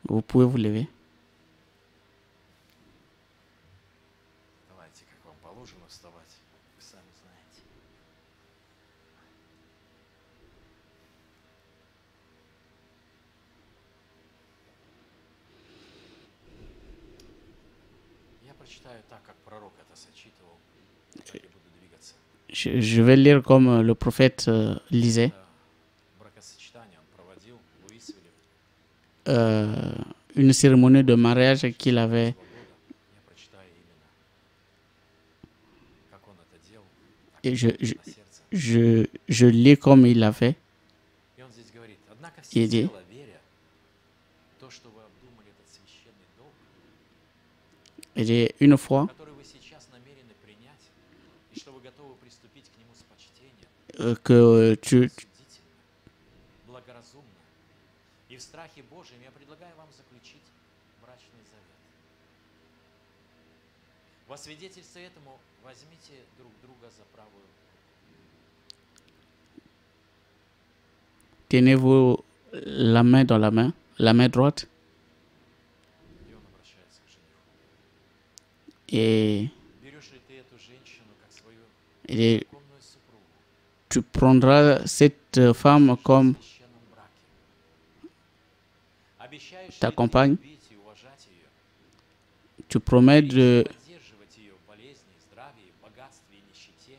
B: Vous pouvez vous lever.
A: Давайте, как вам положено вставать. Вы сами знаете. Я прочитаю так, как пророк это сочитывал. Так я буду двигаться.
B: Je vais lire comme le prophète lisait.
A: Это бракосочетание он проводил в Луисвилле
B: Une cérémonie de mariage qu'il avait.
A: 2 года. Я прочитаю именно, как он это делал, так
B: Et
A: на сердце.
B: je lis comme il avait.
A: И он здесь говорит: однако
B: И-
A: всецело веря в то, что вы обдумали этот священный долг,
B: Il dit, une fois
A: который вы сейчас намерены принять, и что вы готовы приступить к нему с почтением,
B: que tu,
A: рассудительно, благоразумно и в страхе Божьем, я предлагаю вам заключить брачный завет. Во свидетельство этому возьмите друг друга за правую руку.
B: tenez-vous la main dans la main droite,
A: И он обращается к жениху.
B: et
A: Берешь ли ты эту женщину как свою
B: il dit,
A: законную супругу
B: tu prendras cette femme comme
A: в священном браке? Обещаешь
B: ta
A: ли ты
B: compagne,
A: любить и уважать ее,
B: tu promets de,
A: поддерживать ее в болезни, здравии, богатстве и нищете?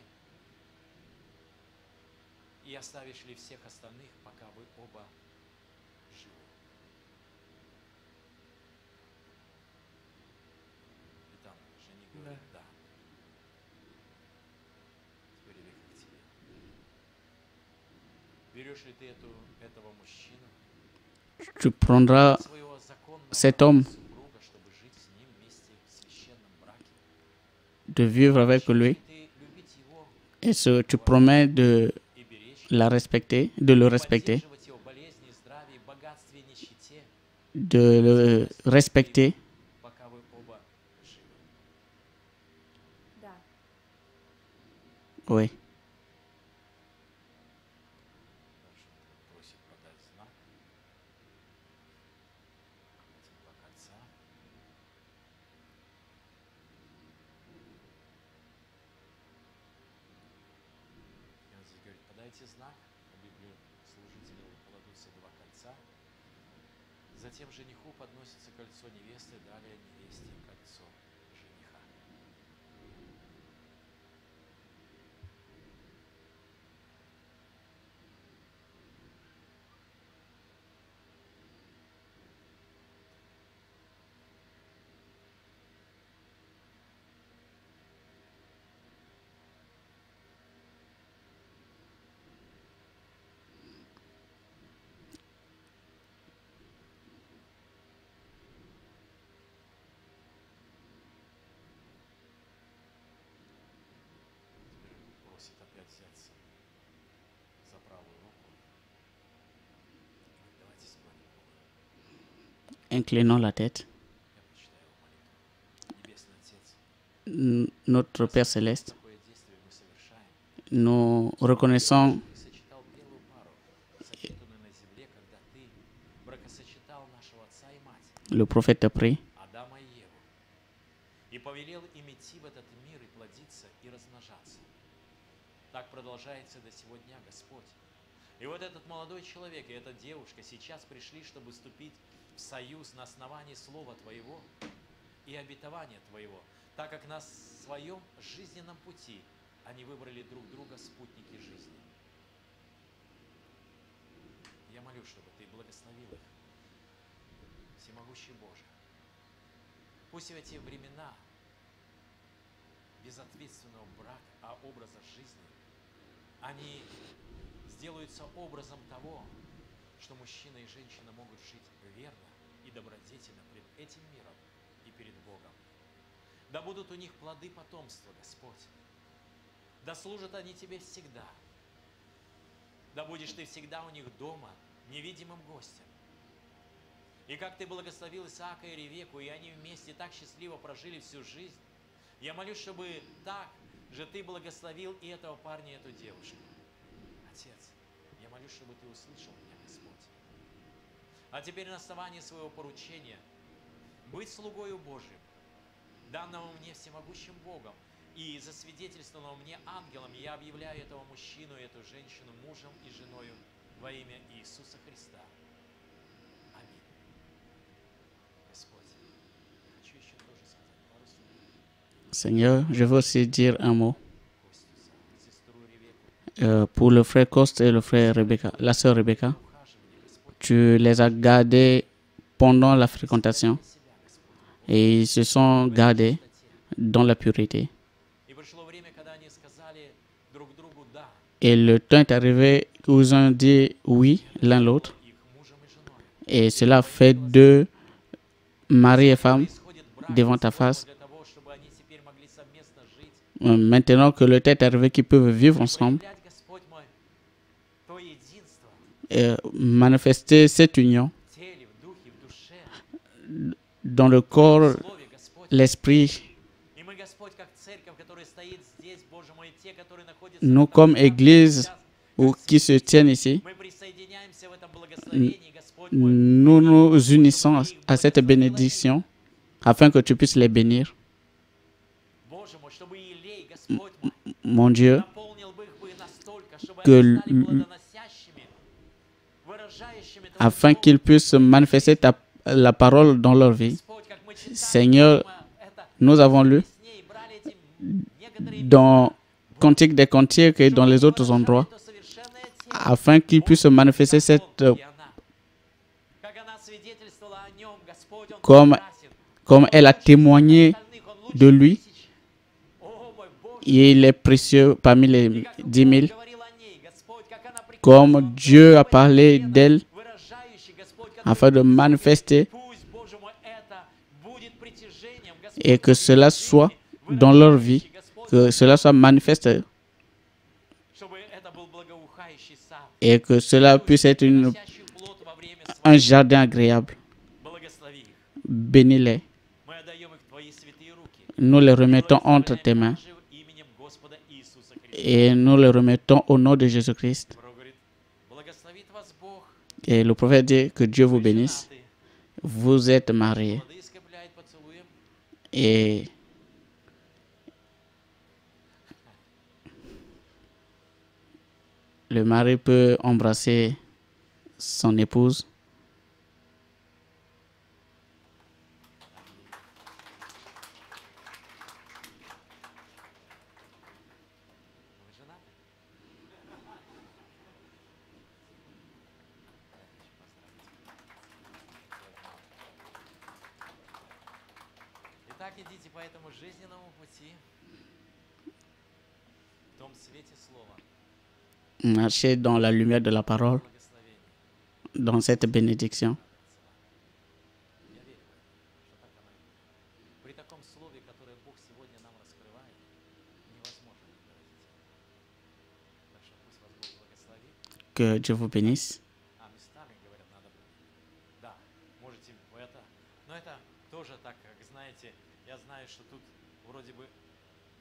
A: И оставишь ли всех остальных, пока вы оба живы? И там жених говорит: да. Теперь Ревека к тебе. Берешь ли ты этого мужчину,
B: tu prendras
A: своего законного
B: cet homme,
A: супруга, чтобы жить с ним вместе в священном браке?
B: de vivre avec lui,
A: Обещаешь ли ты любить его
B: et tu promets de
A: и беречь,
B: la respecter, de le respecter,
A: поддерживать его в болезни, здравии, богатстве и нищете,
B: de le respecter,
A: пока вы оба живы?
C: Да.
B: oui.
A: Хорошо. Просит подать знак. Эти два кольца. И он здесь говорит: подайте знак. По Библии служителю кладутся два кольца. Затем жениху подносится кольцо невесты, далее невесте кольцо жениха.
B: Inclinons la tête.
A: Я прочитаю его молитву. Небесный Отец,
B: Notre Père Céleste,
A: какое действие мы совершаем.
B: nous reconnaissons
A: Ты сочетал белую пару, сочетанную на земле, когда ты бракосочетал нашего отца и мать,
B: le prophète a pris
A: Адама и Еву, и повелел им идти в этот мир и плодиться, и размножаться. Так продолжается до сего дня, Господь. И вот этот молодой человек и эта девушка сейчас пришли, чтобы вступить в союз на основании Слова Твоего и обетования Твоего, так как на своем жизненном пути они выбрали друг друга спутники жизни. Я молю, чтобы Ты благословил их, всемогущий Боже. Пусть в эти времена безответственного брака, а образа жизни, они сделаются образом того, что мужчина и женщина могут жить верно и добродетельно пред этим миром и перед Богом. Да будут у них плоды потомства, Господь. Да служат они Тебе всегда. Да будешь Ты всегда у них дома, невидимым гостем. И как Ты благословил Исаака и Ревеку, и они вместе так счастливо прожили всю жизнь, я молюсь, чтобы так же Ты благословил и этого парня, и эту девушку. Отец, я молюсь, чтобы Ты услышал меня, Господь. А теперь на основании своего поручения быть слугою Божьим, данного мне всемогущим Богом, и засвидетельствованного мне ангелом, я объявляю этого мужчину и эту женщину мужем и женою во имя Иисуса Христа. Аминь. Господь, я хочу еще тоже сказать пару слов.
B: Seigneur, je veux aussi dire un mot
A: Костю, сестру Ревеку,
B: pour le frère Coste et le frère Rebecca, la sœur Rebecca.
A: ухаживание, Господь,
B: Tu les as gardés pendant la fréquentation
A: себя, Господь,
B: et ils se sont gardés dans la pureté.
A: И пришло время, когда они сказали друг другу «да»,
B: Et le temps est arrivé où ils ont dit oui l'un l'autre.
A: их мужем и женой.
B: Et cela fait deux mari et femme
A: Происходит брак,
B: devant ta
A: Господь,
B: face.
A: для того, чтобы они теперь могли совместно жить,
B: Maintenant que le temps est arrivé qu'ils peuvent vivre ensemble
A: проявлять, Господь мой, то единство
B: et manifester cette union
A: в теле, в духе, в душе,
B: dans le corps,
A: в слове, Господь.
B: l'esprit.
A: И мы, Господь, как церковь, которая стоит здесь, Боже мой, те, которые находятся
B: Nous,
A: в этом
B: comme
A: храме
B: église
A: сейчас,
B: ou
A: как
B: qui se tiennent ici,
A: мы присоединяемся в этом благословении, Господь мой.
B: nous nous unissons à cette bénédiction afin que tu puisses les bénir.
A: Боже мой, чтобы Илей, Господь мой,
B: Mon Dieu,
A: наполнил бы их бы настолько, чтобы
B: que
A: они стали плодоносящими, выражающими Твое
B: afin
A: слово.
B: qu'ils puissent manifester la parole dans leur vie.
A: Господь, как мы читали,
B: Seigneur,
A: это
B: nous avons lu
A: песней, брали эти некоторые
B: dans Cantique des Cantiques et dans les autres endroits
A: то совершенное тело,
B: afin qu'ils puissent manifester cette,
A: и она. Как она свидетельствовала о нем, Господь, он
B: comme,
A: прекрасен.
B: comme elle a témoigné
A: Остальных он лучше
B: de lui.
A: тысяч. О, мой Боже,
B: et il est précieux parmi
A: и
B: les
A: как
B: 10 000.
A: Бог говорил о ней, Господь, как она прекрасна,
B: Comme Dieu a parlé d'elle
A: выражающий, Господь,
B: afin de manifester
A: пусть, Боже мой, это будет притяжением, Господь,
B: et que cela soit dans leur vie, que cela soit manifeste
A: чтобы это был благоухающий сад,
B: et que cela puisse être
A: носящий плод во время
B: un
A: своей.
B: jardin agréable.
A: Благослови их.
B: Bénis-les.
A: Мы отдаем их в Твои святые руки.
B: Nous les remettons entre tes mains
A: Также именем Господа Иисуса Христа.
B: et nous les remettons au nom de Jésus-Christ.
A: Пророк говорит, благословит вас Бог,
B: Et le prophète dit que Dieu vous
A: вы
B: bénisse.
A: женаты.
B: Vous êtes mariés
A: Молодые скопляют поцелуем.
B: et le mari peut embrasser son épouse.
A: Вы женаты? Итак, идите по этому жизненному пути, в том свете слова,
B: Marchez dans la lumière de la parole,
A: благословения.
B: dans cette bénédiction.
A: Я верю, что так оно и будет. При таком слове, которое Бог сегодня нам раскрывает, невозможно не выразить. Так что пусть вас Бог благословит.
B: Que Dieu vous bénisse.
A: А местами, говорят, надо будет. Да, можете в это так, как знаете, я знаю, что тут вроде бы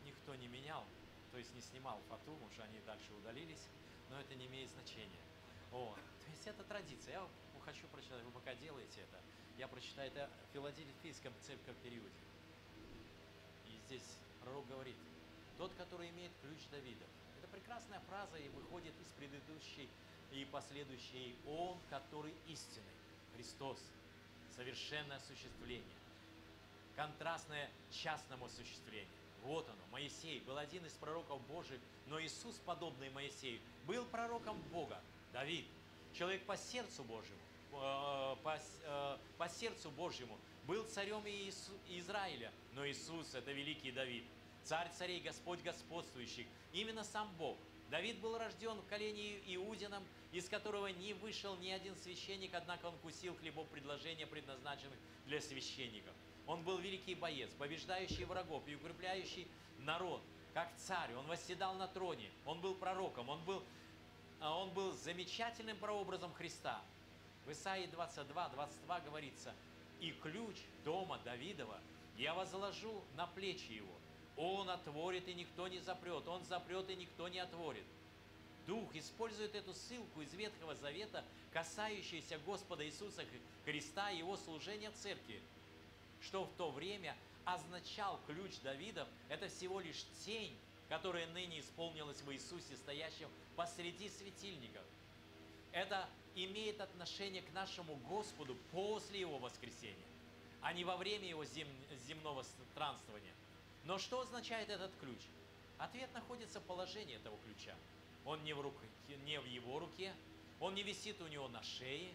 A: никто не менял, то есть не снимал фату, потому что они дальше удалились, но это не имеет значения. Вот. То есть это традиция. Я хочу прочитать, вы пока делаете это, я прочитаю это в Филадельфийском церковном периоде. И здесь пророк говорит, тот, который имеет ключ Давида. Это прекрасная фраза и выходит из предыдущей и последующей. Он, который истинный, Христос, совершенное осуществление, контрастное частному осуществлению. Вот оно, Моисей был один из пророков Божьих, но Иисус, подобный Моисею, был пророком Бога. Давид, человек по сердцу Божьему, по сердцу Божьему, был царем Израиля, но Иисус – это великий Давид, царь царей, Господь господствующих, именно сам Бог. Давид был рожден в колене Иудином, из которого не вышел ни один священник, однако он вкусил хлебов предложения, предназначенных для священников. Он был великий боец, побеждающий врагов и укрепляющий народ, как царь. Он восседал на троне, он был пророком, он был замечательным прообразом Христа. В Исаии 22 говорится, «И ключ дома Давидова я возложу на плечи его. Он отворит, и никто не запрет, он запрет, и никто не отворит». Дух использует эту ссылку из Ветхого Завета, касающуюся Господа Иисуса Христа и Его служения в церкви, что в то время означал ключ Давидов, это всего лишь тень, которая ныне исполнилась в Иисусе, стоящем посреди светильников. Это имеет отношение к нашему Господу после Его воскресения, а не во время Его земного странствования. Но что означает этот ключ? Ответ находится в положении этого ключа. Он не в его руке, он не висит у него на шее,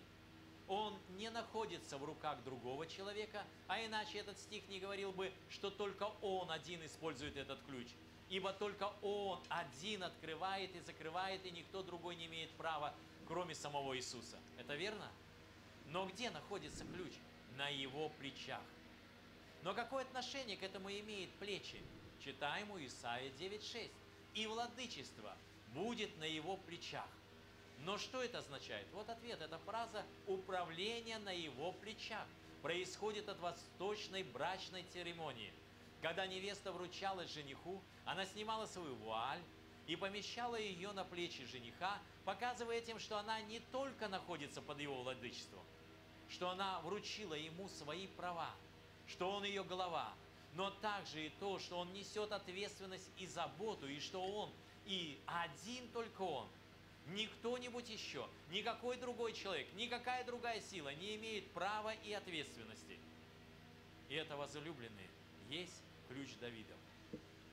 A: он не находится в руках другого человека, а иначе этот стих не говорил бы, что только он один использует этот ключ. Ибо только он один открывает и закрывает, и никто другой не имеет права, кроме самого Иисуса. Это верно? Но где находится ключ? На его плечах. Но какое отношение к этому имеет плечи? Читаем у Исаии 9:6. «И владычество будет на его плечах». Но что это означает? Вот ответ. Эта фраза «управление на его плечах» происходит от восточной брачной церемонии. Когда невеста вручалась жениху, она снимала свою вуаль и помещала ее на плечи жениха, показывая тем, что она не только находится под его владычеством, что она вручила ему свои права, что он ее глава, но также и то, что он несет ответственность и заботу, и что он, и один только он, ни кто-нибудь еще, никакой другой человек, никакая другая сила не имеет права и ответственности. И это, возлюбленные, есть ключ Давидов.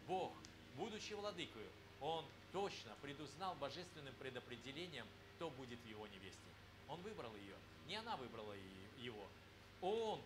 A: Бог, будучи владыкою, он точно предузнал божественным предопределением, кто будет в его невесте. Он выбрал ее, не она выбрала его. Он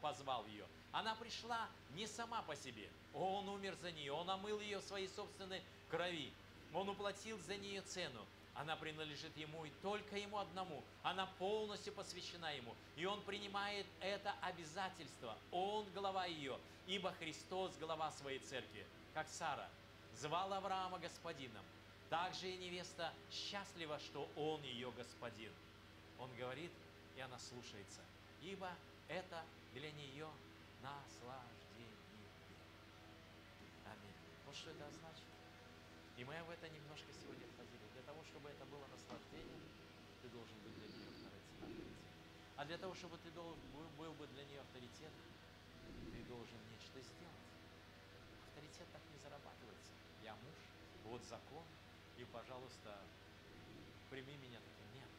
A: позвал ее. Она пришла не сама по себе. Он умер за нее, он омыл ее в своей собственной крови. Он уплатил за нее цену. Она принадлежит ему и только ему одному. Она полностью посвящена ему. И он принимает это обязательство. Он глава ее, ибо Христос глава своей церкви. Как Сара звала Авраама господином, так же и невеста счастлива, что он ее господин. Он говорит, и она слушается, ибо это для нее наслаждение. Аминь. Вот что это значит. И мы в это немножко сегодня входили. Для того, чтобы это было наслаждением, ты должен быть для нее авторитет. А для того, чтобы ты был бы для нее авторитет, ты должен нечто сделать. Авторитет так не зарабатывается. Я муж, вот закон, и, пожалуйста, прими меня таким. Нет.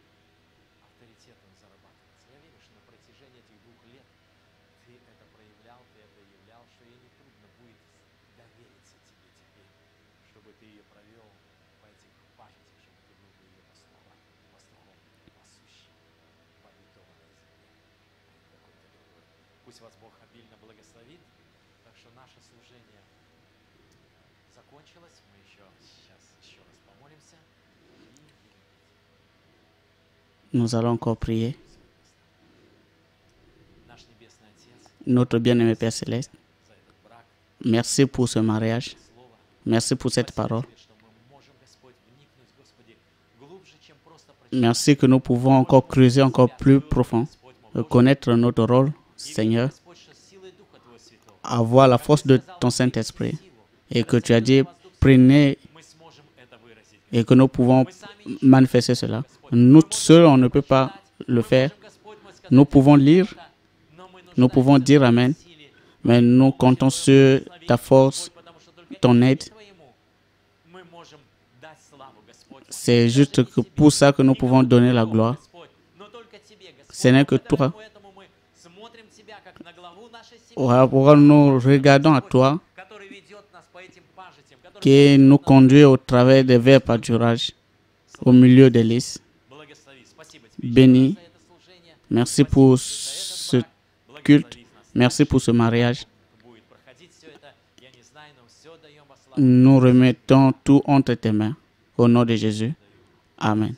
A: Авторитет он зарабатывается. Я верю, что на протяжении этих 2 лет ты это проявлял, ты это являл, что ей нетрудно будет довериться тебе теперь, чтобы ты ее провел по этих пахотях, чтобы ты был бы ее пастухом, пасущим по обетованной земле, а не какой-то другой. Пусть вас Бог обильно благословит. Так что наше служение закончилось. Мы сейчас еще раз помолимся.
B: Nous allons encore prier.
A: Наш Небесный Отец,
B: Notre bien-aimé Père Céleste,
A: за этот брак,
B: merci pour ce mariage.
A: Слово.
B: Merci pour cette
A: Спасибо
B: parole.
A: Тебе, что мы можем, Господь, вникнуть, Господи, глубже, чем просто прочитать.
B: Merci que nous pouvons encore creuser encore plus profond, connaître notre rôle, Seigneur.
A: Господь, что силой Духа
B: avoir la force de ton Saint-Esprit. Et que tu as dit, prenez
A: мы сможем это выразить.
B: et que nous pouvons manifester cela. Nous seuls, on ne peut pas le faire.
A: Господь мой, сказать
B: Nous pouvons lire,
A: но мы
B: nous pouvons dire Amen,
A: силе,
B: mais nous comptons sur ta force,
A: потому что только
B: ton aide.
A: Твоему мы можем дать славу, Господь.
B: C'est juste que pour ça que nous pouvons donner la gloire.
A: Господь, но только Тебе, Господь.
B: Ce n'est que toi.
A: Поэтому мы смотрим Тебя как на главу нашей семьи,
B: Pourquoi nous regardons à toi
A: который ведет нас по этим пажитям, который
B: qui nous conduit au travers des verts pâturages au milieu des lys.
A: благослови. Спасибо Тебе
B: Béni.
A: за это служение.
B: Merci pour ce culte. Merci pour ce mariage.
A: Будет проходить все это, я не знаю, но все даем во славу.
B: Nous remettons tout entre tes mains. Au nom de Jésus. Amen.